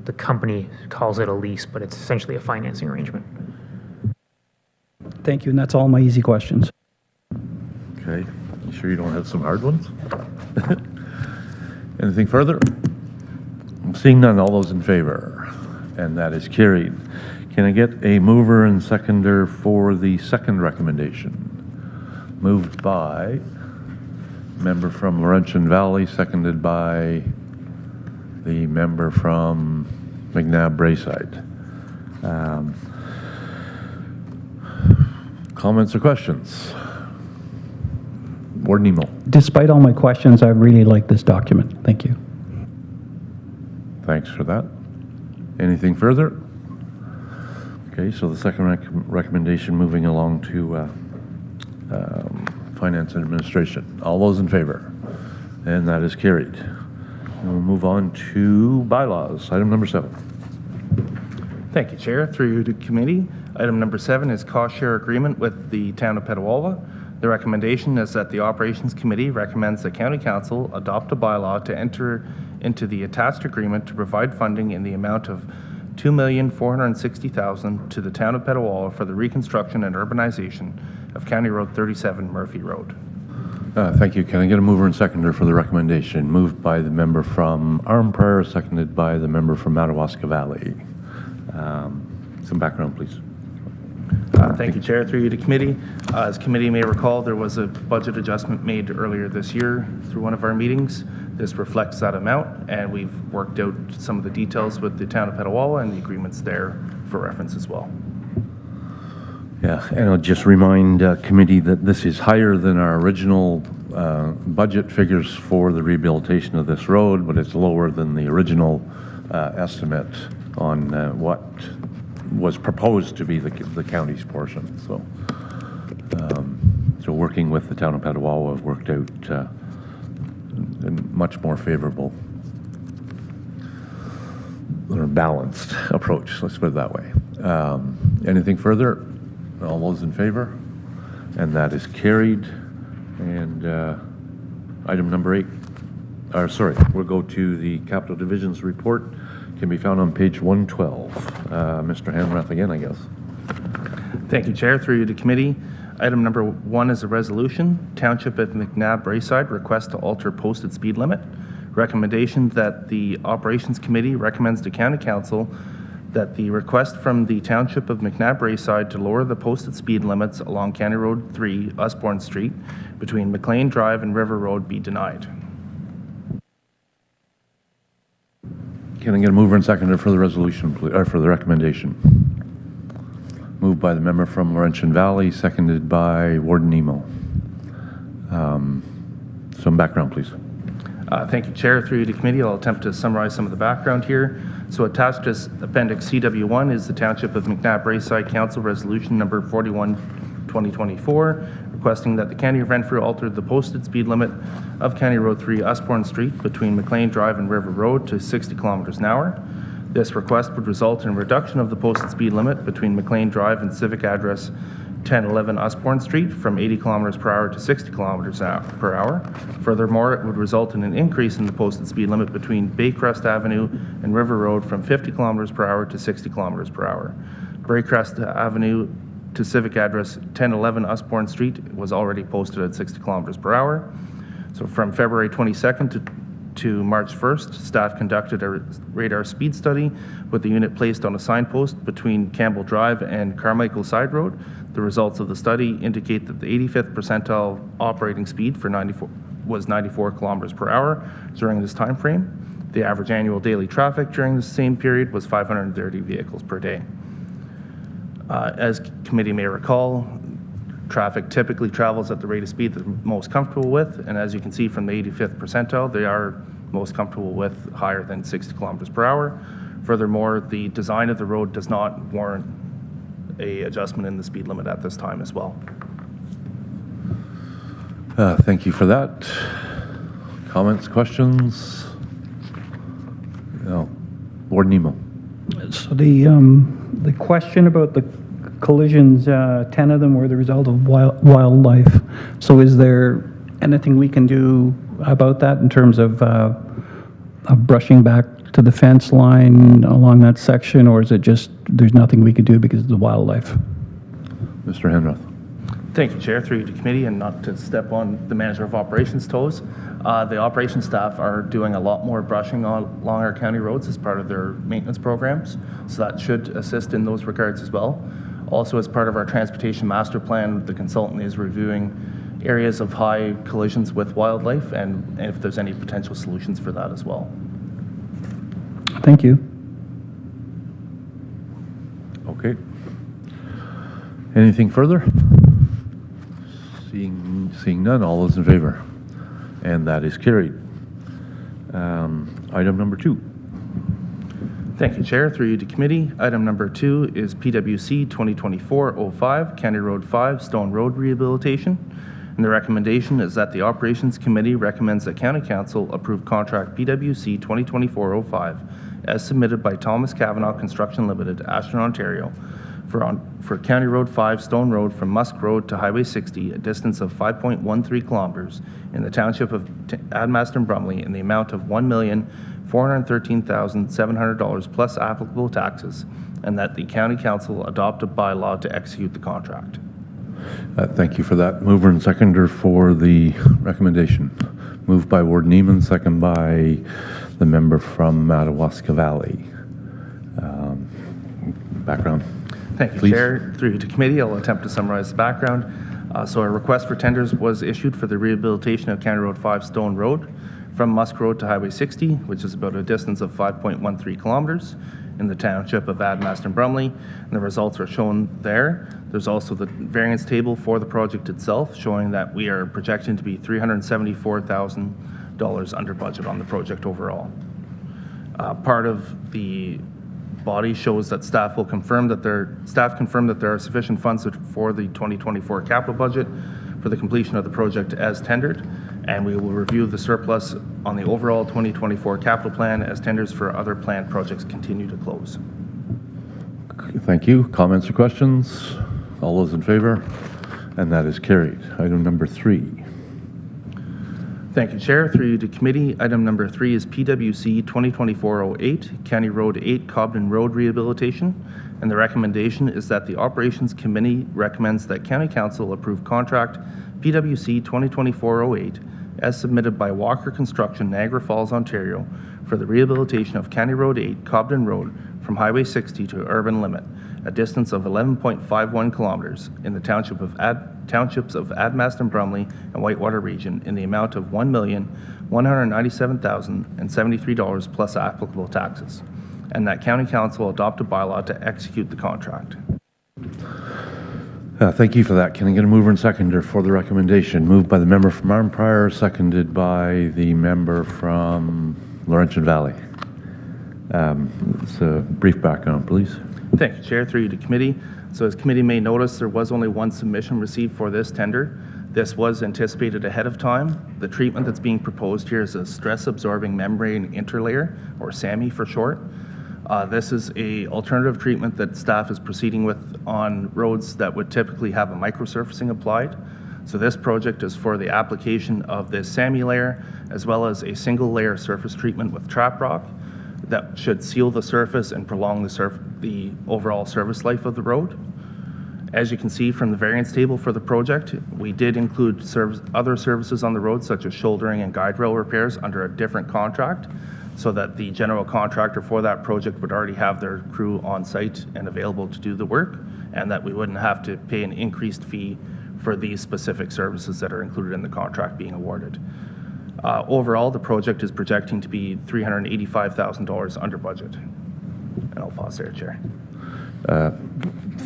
Speaker 7: The company calls it a lease, but it's essentially a financing arrangement.
Speaker 4: Thank you, and that's all my easy questions.
Speaker 1: Okay. You sure you don't have some hard ones? Anything further? I'm seeing none. All those in favor? And that is carried. Can I get a mover and seconder for the second recommendation? Moved by member from Laurentian Valley, seconded by the member from McNabb Braeside. Comments or questions? Warden Emo.
Speaker 4: Despite all my questions, I really like this document. Thank you.
Speaker 1: Thanks for that. Anything further? Okay, so the second recommendation, moving along to Finance and Administration. All those in favor? And that is carried. We'll move on to bylaws, item number 7.
Speaker 3: Thank you, Chair. Through you to committee. Item number 7 is cost share agreement with the town of Petawawa. The recommendation is that the Operations Committee recommends the County Council adopt a bylaw to enter into the attached agreement to provide funding in the amount of $2,460,000 to the town of Petawawa for the reconstruction and urbanization of County Road 37, Murphy Road.
Speaker 1: Thank you. Can I get a mover and seconder for the recommendation? Moved by the member from Arnprior, seconded by the member from Madawaska Valley. Some background, please.
Speaker 3: Thank you, Chair. Through you to committee. As committee may recall, there was a budget adjustment made earlier this year through one of our meetings. This reflects that amount, and we've worked out some of the details with the town of Petawawa, and the agreement's there for reference as well.
Speaker 1: Yeah, and I'll just remind committee that this is higher than our original budget figures for the rehabilitation of this road, but it's lower than the original estimate on what was proposed to be the county's portion. So, so working with the town of Petawawa have worked out a much more favorable or balanced approach. Let's put it that way. Anything further? All those in favor? And that is carried. And item number 8. We'll go to the Capital Division's report. Can be found on page 112. Mr. Hanrath again, I guess.
Speaker 3: Thank you, Chair. Through you to committee. Item number 1 is a resolution. Township at McNabb Braeside request to alter posted speed limit. Recommendation that the Operations Committee recommends to County Council that the request from the Township of McNabb Braeside to lower the posted speed limits along County Road 3, Usborne Street, between McLean Drive and River Road be denied.
Speaker 1: Can I get a mover and seconder for the resolution, please, or for the recommendation? Moved by the member from Laurentian Valley, seconded by Warden Nemo. Some background, please.
Speaker 3: Thank you, Chair. Through you to committee, I'll attempt to summarize some of the background here. So attached as Appendix CW1 is the Township of McNabb-Braeside Council Resolution Number 41, 2024, requesting that the County of Renfrew alter the posted speed limit of County Road 3 Usborne Street between McLean Drive and River Road to 60 kilometers an hour. This request would result in a reduction of the posted speed limit between McLean Drive and civic address 1011 Usborne Street from 80 kilometers per hour to 60 kilometers per hour. Furthermore, it would result in an increase in the posted speed limit between Baycrest Avenue and River Road from 50 kilometers per hour to 60 kilometers per hour. Baycrest Avenue to civic address 1011 Usborne Street was already posted at 60 kilometers per hour. So from February 22nd to March 1st, staff conducted a radar speed study with the unit placed on a signpost between Campbell Drive and Carmichael Side Road. The results of the study indicate that the 85th percentile operating speed for 94 kilometers per hour during this time frame. The average annual daily traffic during the same period was 530 vehicles per day. As committee may recall, traffic typically travels at the rate of speed they're most comfortable with, and as you can see from the 85th percentile, they are most comfortable with higher than 60 kilometers per hour. Furthermore, the design of the road does not warrant a adjustment in the speed limit at this time as well.
Speaker 1: Thank you for that. Comments, questions? No. Warden Nemo.
Speaker 4: So the question about the collisions, 10 of them were the result of wildlife. So is there anything we can do about that in terms of brushing back to the fence line along that section, or is it just there's nothing we can do because of the wildlife?
Speaker 1: Mr. Henroth.
Speaker 3: Thank you, Chair. Through you to committee, and not to step on the manager of operations' toes. The operations staff are doing a lot more brushing along our county roads as part of their maintenance programs, so that should assist in those regards as well. Also, as part of our transportation master plan, the consultant is reviewing areas of high collisions with wildlife and if there's any potential solutions for that as well.
Speaker 4: Thank you.
Speaker 1: Okay. Anything further? Seeing none, all those in favor? And that is carried. Item number 2.
Speaker 3: Thank you, Chair. Through you to committee. Item number 2 is PWC 2024-05, County Road 5, Stone Road Rehabilitation. And the recommendation is that the Operations Committee recommends that County Council approve contract PWC 2024-05 as submitted by Thomas Cavanaugh Construction Limited, Ashton, Ontario, for County Road 5, Stone Road from Musk Road to Highway 60, a distance of 5.13 kilometers in the Township of Admaston-Brumley in the amount of $1,413,700 plus applicable taxes, and that the County Council adopt a bylaw to execute the contract.
Speaker 1: Thank you for that. Mover and seconder for the recommendation. Moved by Warden Neiman, second by the member from Madawaska Valley. Background.
Speaker 3: Thank you,
Speaker 1: Please.
Speaker 3: Chair. Through you to committee, I'll attempt to summarize the background. So a request for tenders was issued for the rehabilitation of County Road 5 Stone Road from Musk Road to Highway 60, which is about a distance of 5.13 kilometers in the Township of Admaston-Brumley, and the results are shown there. There's also the variance table for the project itself, showing that we are projecting to be $374,000 under budget on the project overall. Part of the body shows that staff confirm that there are sufficient funds for the 2024 capital budget for the completion of the project as tendered, and we will review the surplus on the overall 2024 capital plan as tenders for other planned projects continue to close.
Speaker 1: Thank you. Comments or questions? All those in favor? And that is carried. Item number 3.
Speaker 3: Thank you, Chair. Through you to committee. Item number 3 is PWC 2024-08, County Road 8, Cobden Road Rehabilitation. And the recommendation is that the Operations Committee recommends that County Council approve contract PWC 2024-08 as submitted by Walker Construction, Niagara Falls, Ontario, for the rehabilitation of County Road 8, Cobden Road, from Highway 60 to urban limit, a distance of 11.51 kilometers in the townships of Admaston-Brumley and Whitewater region in the amount of $1,197,073 plus applicable taxes, and that County Council adopt a bylaw to execute the contract.
Speaker 1: Thank you for that. Can I get a mover and seconder for the recommendation? Moved by the member from Arnprior, seconded by the member from Laurentian Valley. It's a brief background, please.
Speaker 3: Thank you, Chair. Through you to committee. So as committee may notice, there was only one submission received for this tender. This was anticipated ahead of time. The treatment that's being proposed here is a stress-absorbing membrane interlayer, or SAMI for short. This is a alternative treatment that staff is proceeding with on roads that would typically have a microsurfacing applied. So this project is for the application of this SAMI layer, as well as a single layer surface treatment with trap rock that should seal the surface and prolong the overall service life of the road. As you can see from the variance table for the project, we did include other services on the road, such as shouldering and guide rail repairs under a different contract, so that the general contractor for that project would already have their crew on site and available to do the work, and that we wouldn't have to pay an increased fee for these specific services that are included in the contract being awarded. Overall, the project is projecting to be $385,000 under budget. And I'll pause there, Chair.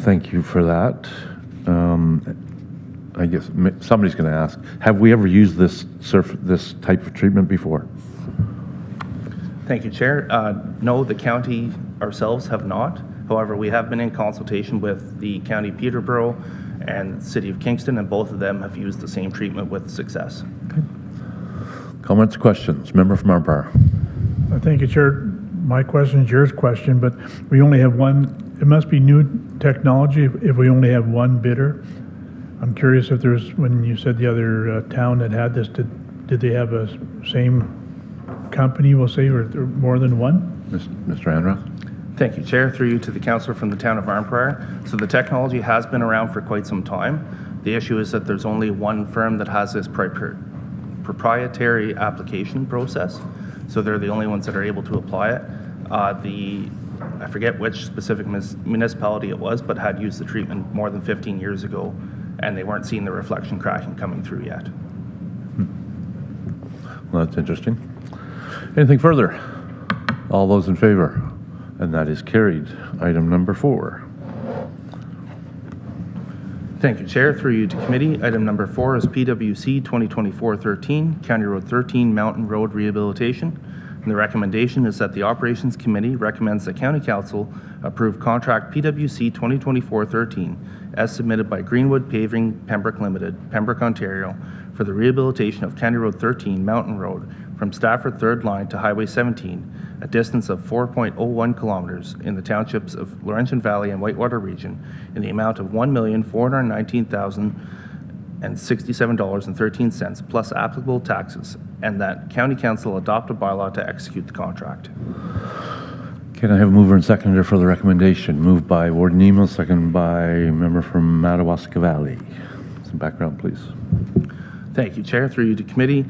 Speaker 1: Thank you for that. I guess somebody's going to ask, have we ever used this type of treatment before?
Speaker 3: Thank you, Chair. No, the county ourselves have not. However, we have been in consultation with the County of Peterborough and City of Kingston, and both of them have used the same treatment with success.
Speaker 1: Okay. Comments, questions? Member from Arnprior.
Speaker 9: Thank you, Chair. My question is yours question, but we only have one. It must be new technology if we only have one bidder. I'm curious if there's, when you said the other town that had this, did they have a same company, we'll say, or more than one?
Speaker 1: Mr. Andrath.
Speaker 3: Thank you, Chair. Through you to the councillor from the town of Arnprior. So the technology has been around for quite some time. The issue is that there's only one firm that has this proprietary application process. So they're the only ones that are able to apply it. I forget which specific municipality it was, but had used the treatment more than 15 years ago, and they weren't seeing the reflection cracking coming through yet.
Speaker 1: Well, that's interesting. Anything further? All those in favor? And that is carried. Item number 4.
Speaker 3: Thank you, Chair. Through you to committee. Item number 4 is PWC 2024-13, County Road 13 Mountain Road Rehabilitation. And the recommendation is that the Operations Committee recommends that County Council approve contract PWC 2024-13 as submitted by Greenwood Paving Pembroke Limited, Pembroke, Ontario, for the rehabilitation of County Road 13 Mountain Road from Stafford 3rd Line to Highway 17, a distance of 4.01 kilometers in the townships of Laurentian Valley and Whitewater Region, in the amount of $1,419,067.13 plus applicable taxes, and that County Council adopt a bylaw to execute the contract.
Speaker 1: Can I have a mover and seconder for the recommendation? Moved by Warden Emo, second by member from Madawaska Valley. Some background, please.
Speaker 3: Thank you, Chair. Through you to committee.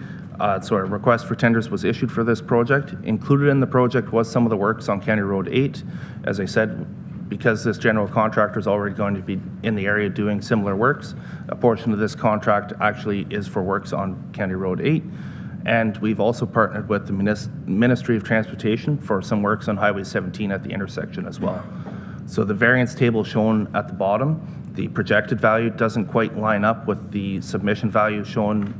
Speaker 3: So a request for tenders was issued for this project. Included in the project was some of the works on County Road 8. As I said, because this general contractor is already going to be in the area doing similar works, a portion of this contract actually is for works on County Road 8. And we've also partnered with the Ministry of Transportation for some works on Highway 17 at the intersection as well. So the variance table shown at the bottom, the projected value doesn't quite line up with the submission value shown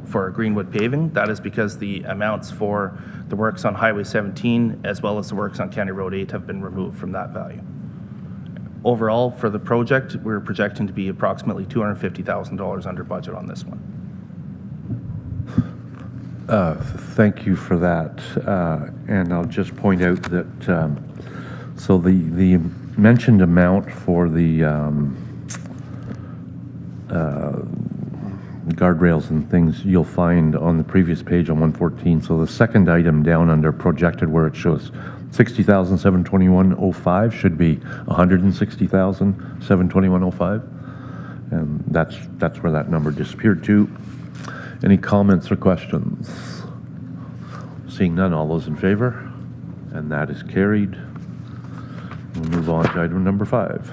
Speaker 3: for Greenwood Paving. That is because the amounts for the works on Highway 17 as well as the works on County Road 8 have been removed from that value. Overall, for the project, we're projecting to be approximately $250,000 under budget on this one.
Speaker 1: Thank you for that. And I'll just point out that, so the mentioned amount for the guardrails and things you'll find on the previous page on 114. So the second item down under projected, where it shows $60,721.05 should be $160,721.05, and that's where that number disappeared to. Any comments or questions? Seeing none, all those in favor? And that is carried. We'll move on to item number 5.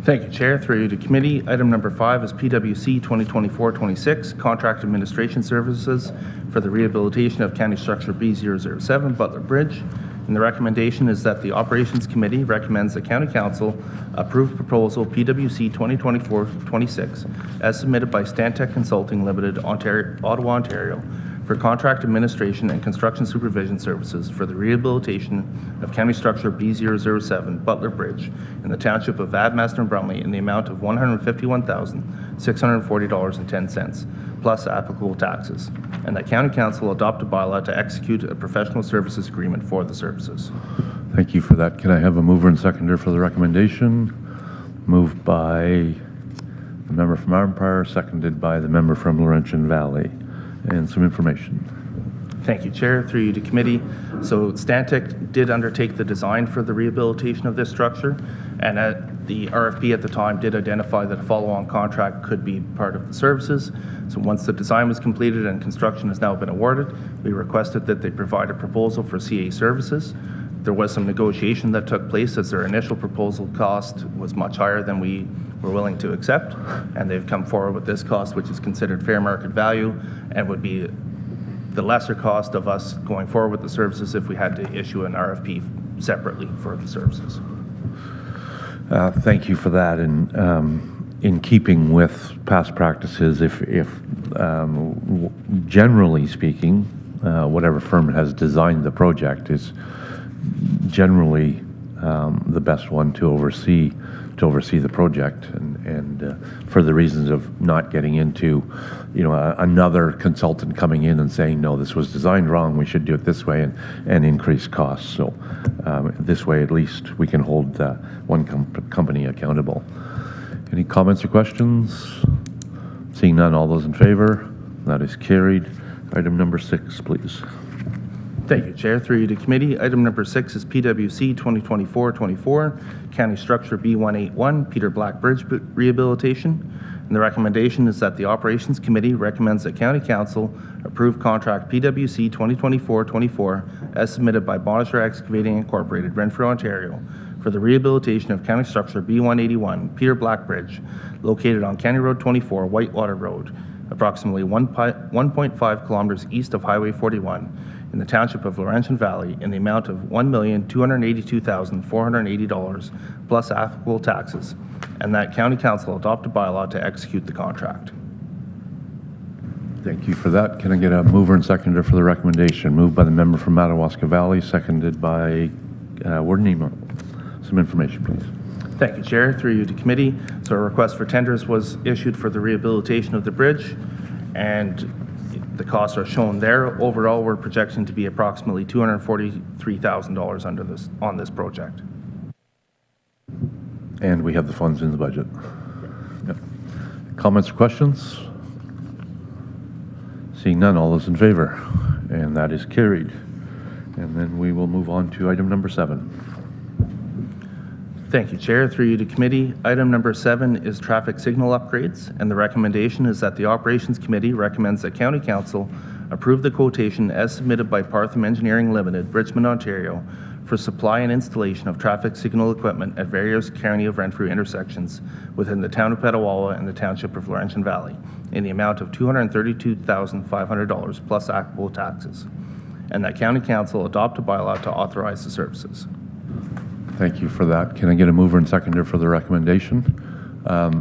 Speaker 3: Thank you, Chair. Through you to committee. Item number 5 is PWC 2024-26, Contract Administration Services for the rehabilitation of County Structure B007, Butler Bridge. And the recommendation is that the Operations Committee recommends the County Council approve proposal PWC 2024-26 as submitted by Stantec Consulting Limited, Ottawa, Ontario, for contract administration and construction supervision services for the rehabilitation of County Structure B007 Butler Bridge in the Township of Vadmaster and Brumley in the amount of $151,640.10, plus applicable taxes, and that County Council adopt a bylaw to execute a professional services agreement for the services.
Speaker 1: Thank you for that. Can I have a mover and seconder for the recommendation? Moved by the member from Arnprior, seconded by the member from Laurentian Valley. And some information.
Speaker 3: Thank you, Chair. Through you to committee. So Stantec did undertake the design for the rehabilitation of this structure, and the RFP at the time did identify that a follow-on contract could be part of the services. So once the design was completed and construction has now been awarded, we requested that they provide a proposal for CA services. There was some negotiation that took place as their initial proposal cost was much higher than we were willing to accept, and they've come forward with this cost, which is considered fair market value and would be the lesser cost of us going forward with the services if we had to issue an RFP separately for the services.
Speaker 1: Thank you for that. And in keeping with past practices, if generally speaking, whatever firm has designed the project is generally the best one to oversee the project, and for the reasons of not getting into, another consultant coming in and saying, no, this was designed wrong, we should do it this way, and increase costs. So this way, at least, we can hold one company accountable. Any comments or questions? Seeing none, all those in favor? That is carried. Item number 6, please.
Speaker 3: Thank you, Chair. Through you to committee. Item number 6 is PWC 2024-24, County Structure B181, Peter Black Bridge Rehabilitation. And the recommendation is that the Operations Committee recommends that County Council approve contract PWC 2024-24 as submitted by Bonisher Excavating Incorporated, Renfrew, Ontario, for the rehabilitation of County Structure B181, Peter Black Bridge, located on County Road 24, Whitewater Road, approximately 1.5 kilometers east of Highway 41, in the Township of Laurentian Valley, in the amount of $1,282,480 plus applicable taxes, and that County Council adopt a bylaw to execute the contract.
Speaker 1: Thank you for that. Can I get a mover and seconder for the recommendation? Moved by the member from Madawaska Valley, seconded by Warden Emo. Some information, please.
Speaker 3: Thank you, Chair. Through you to committee. So a request for tenders was issued for the rehabilitation of the bridge, and the costs are shown there. Overall, we're projecting to be approximately $243,000 on this project.
Speaker 1: And we have the funds in the budget. Yep. Comments or questions? Seeing none, all those in favor? And that is carried. And then we will move on to item number 7.
Speaker 3: Thank you, Chair. Through you to committee. Item number 7 is traffic signal upgrades, and the recommendation is that the Operations Committee recommends that County Council approve the quotation as submitted by Partham Engineering Limited, Richmond, Ontario, for supply and installation of traffic signal equipment at various County of Renfrew intersections within the Town of Petawawa and the Township of Laurentian Valley, in the amount of $232,500 plus applicable taxes, and that County Council adopt a bylaw to authorize the services.
Speaker 1: Thank you for that. Can I get a mover and seconder for the recommendation?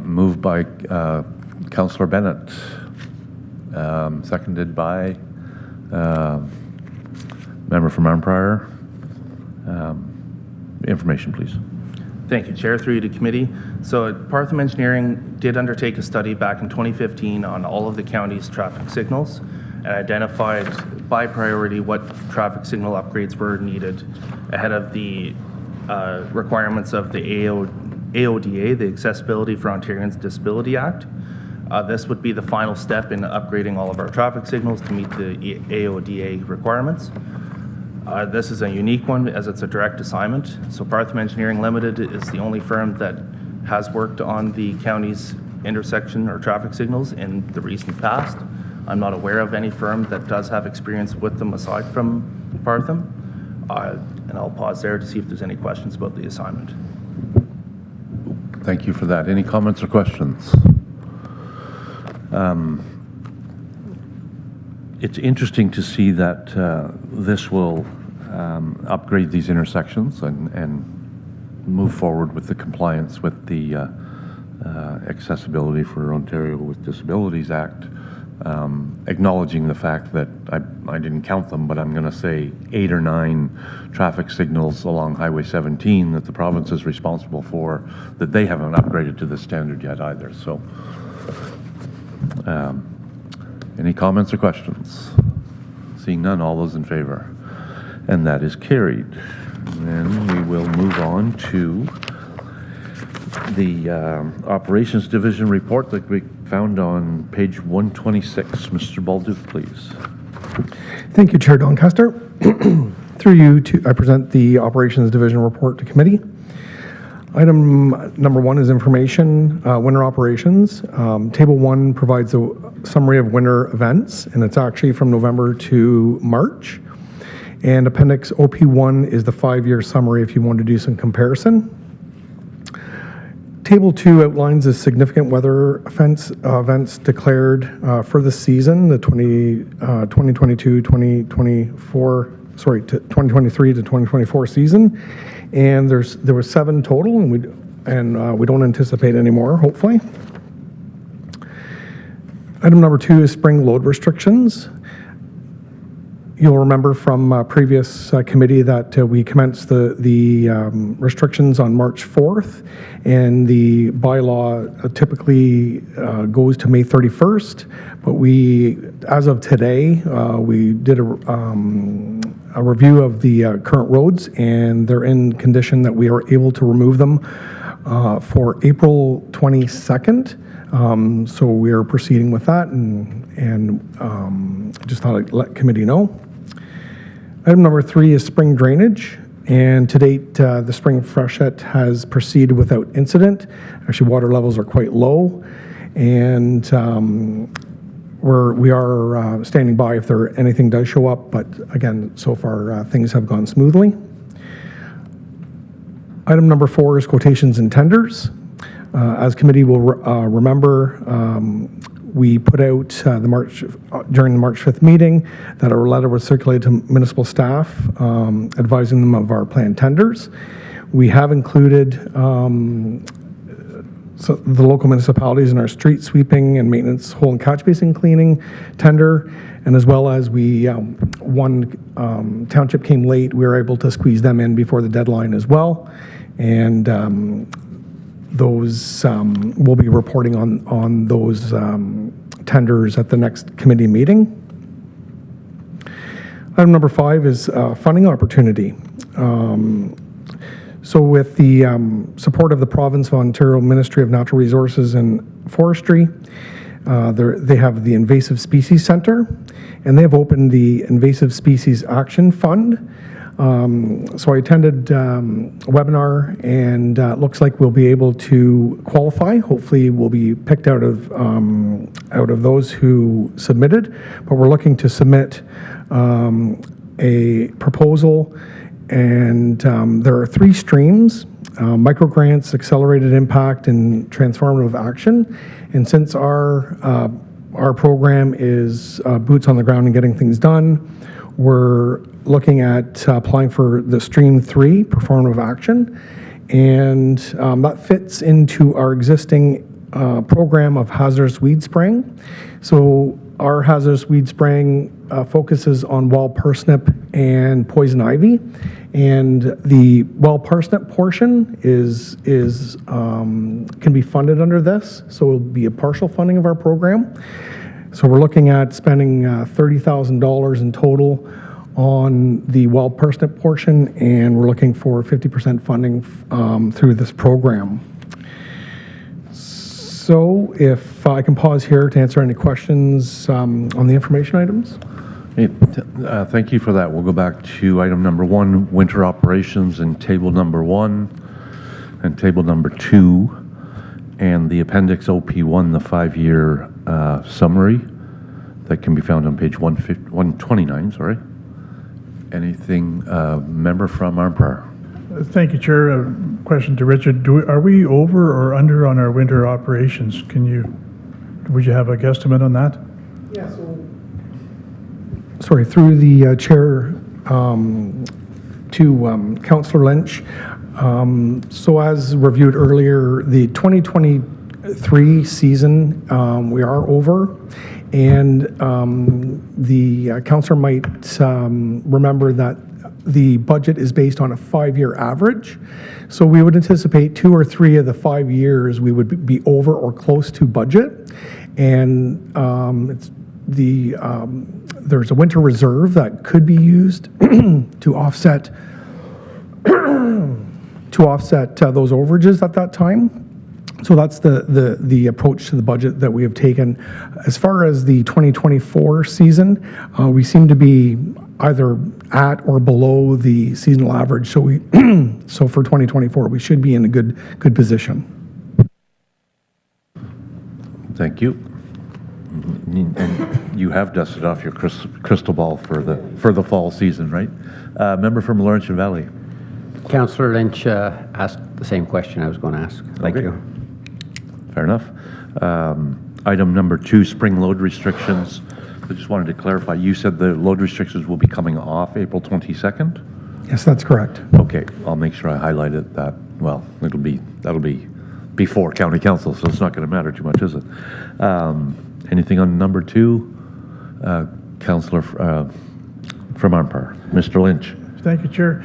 Speaker 1: Moved by Councillor Bennett, seconded by member from Arnprior. Information, please.
Speaker 3: Thank you, Chair. Through you to committee. So Partham Engineering did undertake a study back in 2015 on all of the county's traffic signals and identified by priority what traffic signal upgrades were needed ahead of the requirements of the AODA, the Accessibility for Ontarians Disability Act. This would be the final step in upgrading all of our traffic signals to meet the AODA requirements. This is a unique one as it's a direct assignment. So Partham Engineering Limited is the only firm that has worked on the county's intersection or traffic signals in the recent past. I'm not aware of any firm that does have experience with them aside from Partham. And I'll pause there to see if there's any questions about the assignment.
Speaker 1: Thank you for that. Any comments or questions? It's interesting to see that this will upgrade these intersections and move forward with the compliance with the Accessibility for Ontario with Disabilities Act, acknowledging the fact that I didn't count them, but I'm going to say 8 or 9 traffic signals along Highway 17 that the province is responsible for, that they haven't upgraded to the standard yet either. So any comments or questions? Seeing none, all those in favor? And that is carried. And then we will move on to the Operations Division report that we found on page 126. Mr. Baldock, please.
Speaker 5: Thank you, Chair Doncaster. Through you, I present the Operations Division report to committee. Item number 1 is information, winter operations. Table 1 provides a summary of winter events, and it's actually from November to March. And Appendix OP1 is the 5-year summary if you want to do some comparison. Table 2 outlines the significant weather events declared for the season, the 2023 to 2024 season. And there were 7 total, and we don't anticipate any more, hopefully. Item number 2 is spring load restrictions. You'll remember from previous committee that we commenced the restrictions on March 4th, and the bylaw typically goes to May 31st. But as of today, we did a review of the current roads, and they're in condition that we are able to remove them for April 22nd. So we are proceeding with that, and just thought I'd let committee know. Item number 3 is spring drainage, and to date, the spring freshet has proceeded without incident. Actually, water levels are quite low, and we are standing by if anything does show up, but again, so far things have gone smoothly. Item number 4 is quotations and tenders. As committee will remember, we put out during the March 5th meeting that our letter was circulated to municipal staff advising them of our planned tenders. We have included the local municipalities in our street sweeping and maintenance hole and catch basin cleaning tender, and as well as one township came late, we were able to squeeze them in before the deadline as well. And those we'll be reporting on those tenders at the next committee meeting. Item number 5 is funding opportunity. So with the support of the Province of Ontario Ministry of Natural Resources and Forestry, they have the Invasive Species Centre, and they have opened the Invasive Species Action Fund. So I attended a webinar, and it looks like we'll be able to qualify. Hopefully we'll be picked out of those who submitted, but we're looking to submit a proposal, and there are 3 streams: microgrants, accelerated impact, and transformative action. And since our program is boots on the ground and getting things done, we're looking at applying for the Stream 3, performative action, and that fits into our existing program of hazardous weed spraying. So our hazardous weed spraying focuses on wild parsnip and poison ivy, and the wild parsnip portion can be funded under this, so it'll be a partial funding of our program. So we're looking at spending $30,000 in total on the wild parsnip portion, and we're looking for 50% funding through this program. So if I can pause here to answer any questions on the information items.
Speaker 1: Hey, thank you for that. We'll go back to item number 1, winter operations, and table number 1 and table number 2, and the appendix OP1, the 5-year summary that can be found on page 129, sorry. Anything, member from Arnprior?
Speaker 9: Thank you, Chair. A question to Richard. Are we over or under on our winter operations? Would you have a guesstimate on that?
Speaker 5: Yeah, sorry, through the chair, Councillor Lynch. So as reviewed earlier, the 2023 season, we are over. And the councillor might remember that the budget is based on a 5-year average. So we would anticipate 2 or 3 of the 5 years we would be over or close to budget. And there's a winter reserve that could be used to offset those overages at that time. So that's the approach to the budget that we have taken. As far as the 2024 season, we seem to be either at or below the seasonal average. So so for 2024, we should be in a good position.
Speaker 1: Thank you. And you have dusted off your crystal ball for the fall season, right? Member from Laurentian Valley.
Speaker 10: Councillor Lynch asked the same question I was going to ask. Thank
Speaker 1: Okay.
Speaker 10: you.
Speaker 1: Fair enough. Item number 2, spring load restrictions. I just wanted to clarify, you said the load restrictions will be coming off April 22nd?
Speaker 5: Yes, that's correct.
Speaker 1: Okay, I'll make sure I highlighted that. Well, that'll be before county council, so it's not going to matter too much, is it? Anything on number 2? Councillor from Armpire, Mr. Lynch.
Speaker 9: Thank you, Chair.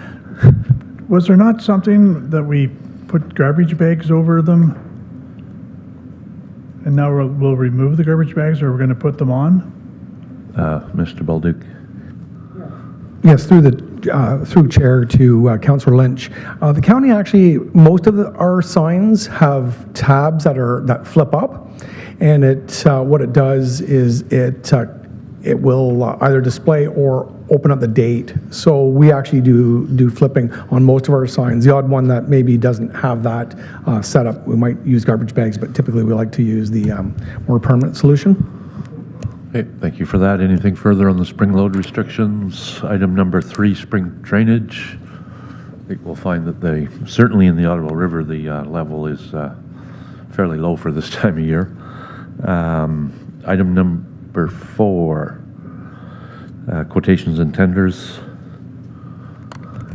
Speaker 9: Was there not something that we put garbage bags over them? And now we'll remove the garbage bags, or we're going to put them on?
Speaker 1: Mr. Balduke.
Speaker 5: Yes, through Chair to Councillor Lynch. The county actually, most of our signs have tabs that flip up, and what it does is it will either display or open up the date. So we actually do flipping on most of our signs. The odd one that maybe doesn't have that set up, we might use garbage bags, but typically we like to use the more permanent solution.
Speaker 1: Okay, thank you for that. Anything further on the spring load restrictions? Item number 3, spring drainage. I think we'll find that certainly in the Ottawa River, the level is fairly low for this time of year. Item number 4, quotations and tenders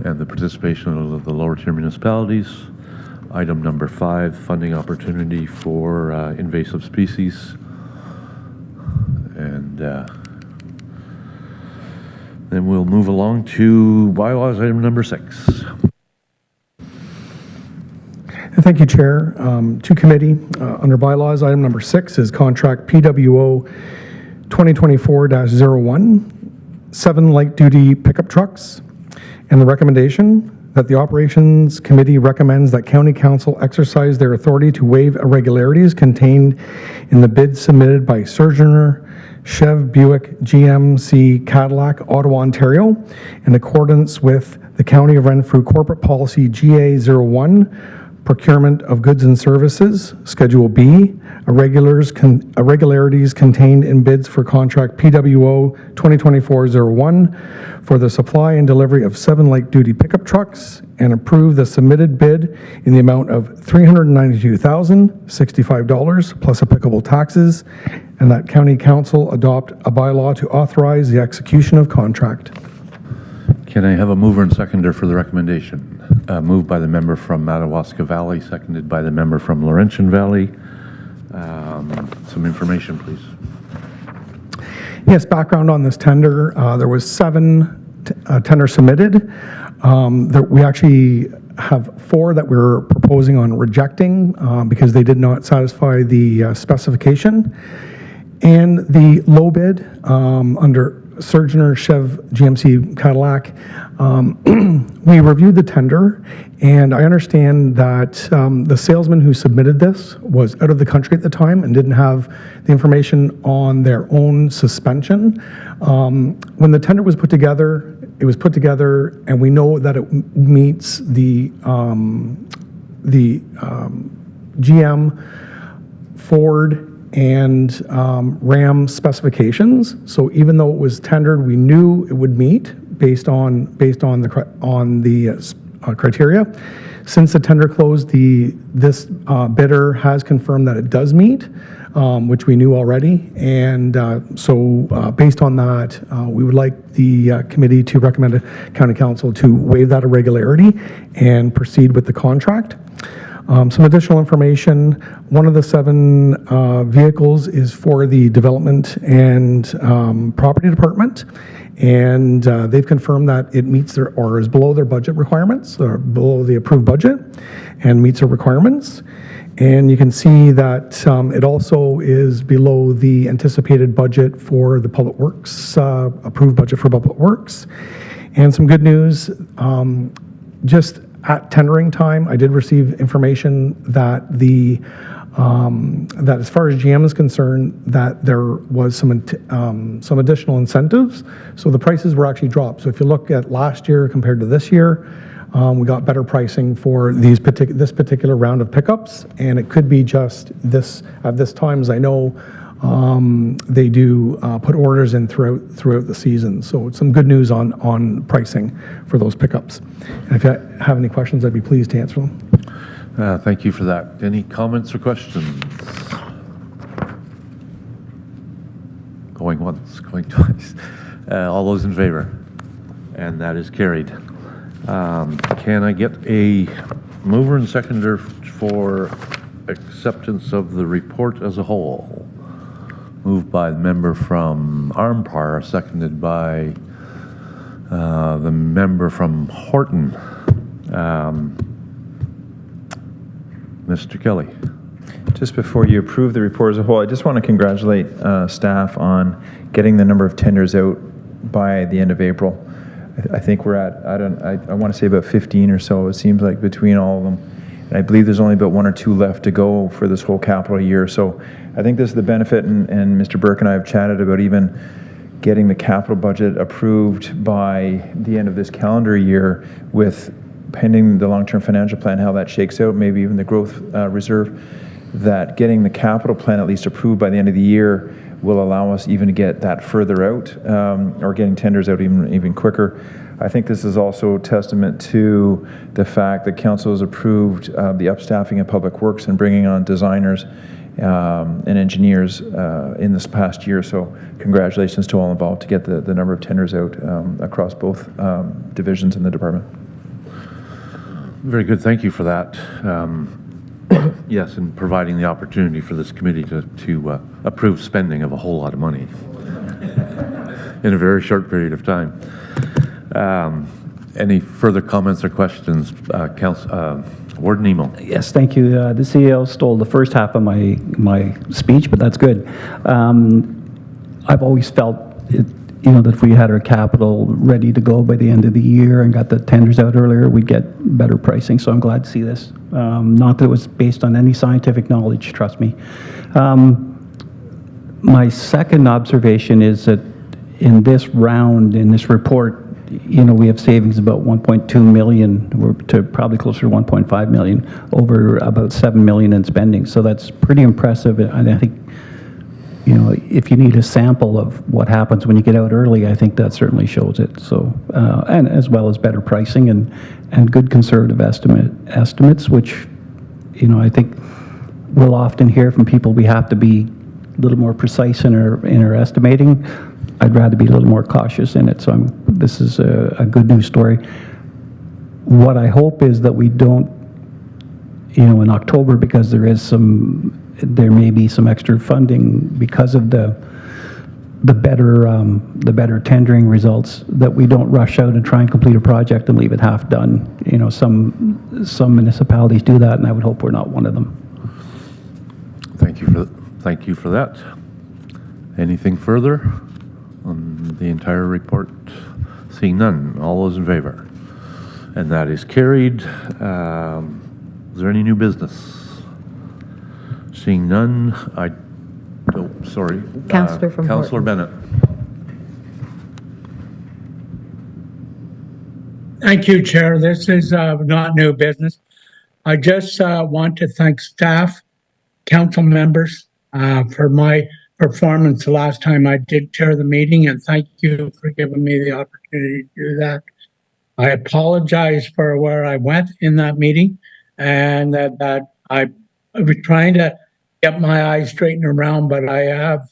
Speaker 1: and the participation of the lower tier municipalities. Item number 5, funding opportunity for invasive species. And then we'll move along to bylaws, item number 6.
Speaker 5: Thank you, Chair. To committee, under bylaws, item number 6 is contract PWO 2024-01, 7 light-duty pickup trucks, and the recommendation that the Operations Committee recommends that County Council exercise their authority to waive irregularities contained in the bid submitted by Surgener, Chev Buick GMC Cadillac, Ottawa, Ontario, in accordance with the County of Renfrew Corporate Policy GA01, Procurement of Goods and Services, Schedule B, irregularities contained in bids for contract PWO 2024-01 for the supply and delivery of 7 light-duty pickup trucks, and approve the submitted bid in the amount of $392,065 plus applicable taxes, and that County Council adopt a bylaw to authorize the execution of contract.
Speaker 1: Can I have a mover and seconder for the recommendation? Moved by the member from Madawaska Valley, seconded by the member from Laurentian Valley. Some information, please.
Speaker 5: Yes, background on this tender. There was 7 tenders submitted. We actually have 4 that we're proposing on rejecting because they did not satisfy the specification. And the low bid under Surgener Chev GMC Cadillac, we reviewed the tender, and I understand that the salesman who submitted this was out of the country at the time and didn't have the information on their own suspension. When the tender was put together, it was put together, and we know that it meets the GM, Ford, and Ram specifications. So even though it was tendered, we knew it would meet based on the criteria. Since the tender closed, this bidder has confirmed that it does meet. which we knew already. And so based on that, we would like the committee to recommend to County Council to waive that irregularity and proceed with the contract. Some additional information, one of the 7 vehicles is for the Development and Property Department, and they've confirmed that it meets their, or is below their budget requirements, or below the approved budget, and meets their requirements. And you can see that it also is below the anticipated budget for the Public Works, approved budget for Public Works. And some good news, just at tendering time, I did receive information that that as far as GM is concerned, that there was some additional incentives. So the prices were actually dropped. So if you look at last year compared to this year, we got better pricing for this particular round of pickups, and it could be just this at this time, as I know, they do put orders in throughout the season. So some good news on pricing for those pickups. And if you have any questions, I'd be pleased to answer them.
Speaker 1: Thank you for that. Any comments or questions? Going once, going twice. All those in favor? And that is carried. Can I get a mover and seconder for acceptance of the report as a whole? Moved by the member from Armpire, seconded by the member from Horton. Mr. Kelly.
Speaker 6: Just before you approve the report as a whole, I just want to congratulate staff on getting the number of tenders out by the end of April. I think we're at, I want to say about 15 or so, it seems like, between all of them. And I believe there's only about 1 or 2 left to go for this whole capital year. So I think this is the benefit, and Mr. Burke and I have chatted about even getting the capital budget approved by the end of this calendar year, with pending the long-term financial plan, how that shakes out, maybe even the growth reserve, that getting the capital plan at least approved by the end of the year will allow us even to get that further out, or getting tenders out even quicker. I think this is also a testament to the fact that council has approved the upstaffing of Public Works and bringing on designers and engineers in this past year. So congratulations to all involved to get the number of tenders out across both divisions in the department.
Speaker 1: Very good. Thank you for that. Yes, and providing the opportunity for this committee to approve spending of a whole lot of money in a very short period of time. Any further comments or questions? Warden Emo.
Speaker 4: Yes, thank you. The CEO stole the first half of my speech, but that's good. I've always felt that if we had our capital ready to go by the end of the year and got the tenders out earlier, we'd get better pricing. So I'm glad to see this. Not that it was based on any scientific knowledge, trust me. My second observation is that in this round, in this report, we have savings about 1.2 million, we're to probably closer to 1.5 million, over about 7 million in spending. So that's pretty impressive. And I think, if you need a sample of what happens when you get out early, I think that certainly shows it. So, and as well as better pricing and good conservative estimates, which, I think we'll often hear from people we have to be a little more precise in our estimating. I'd rather be a little more cautious in it. So this is a good news story. What I hope is that we don't, in October, because there may be some extra funding because of the better tendering results, that we don't rush out and try and complete a project and leave it half done. Some municipalities do that, and I would hope we're not one of them.
Speaker 1: Thank you for that. Anything further on the entire report? Seeing none, all those in favor? And that is carried. Is there any new business? Seeing none, sorry.
Speaker 2: Councillor from
Speaker 1: Councillor
Speaker 2: Horton.
Speaker 1: Bennett.
Speaker 11: Thank you, Chair. This is not new business. I just want to thank staff, council members for my performance the last time I did chair the meeting, and thank you for giving me the opportunity to do that. I apologize for where I went in that meeting, and that I was trying to get my eyes straightened around, but I have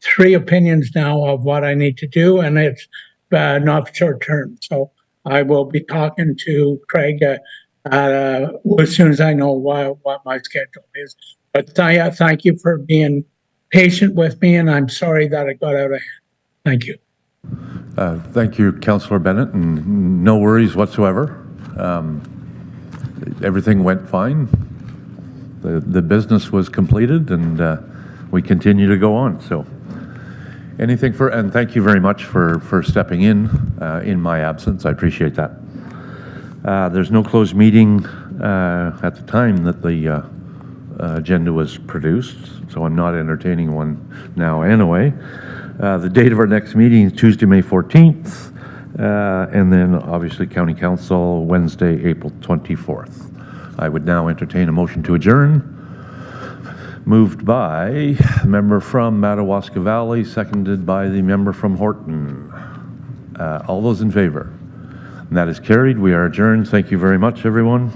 Speaker 11: 3 opinions now of what I need to do, and it's not short term. So I will be talking to Craig as soon as I know what my schedule is. But thank you for being patient with me, and I'm sorry that it got out of hand. Thank you.
Speaker 1: Thank you, Councillor Bennett, and no worries whatsoever. Everything went fine. The business was completed, and we continue to go on. So, and thank you very much for stepping in my absence. I appreciate that. There's no closed meeting at the time that the agenda was produced, so I'm not entertaining one now anyway. The date of our next meeting is Tuesday, May 14th, and then obviously County Council Wednesday, April 24th. I would now entertain a motion to adjourn. Moved by the member from Madawaska Valley, seconded by the member from Horton. All those in favor? And that is carried. We are adjourned. Thank you very much, everyone.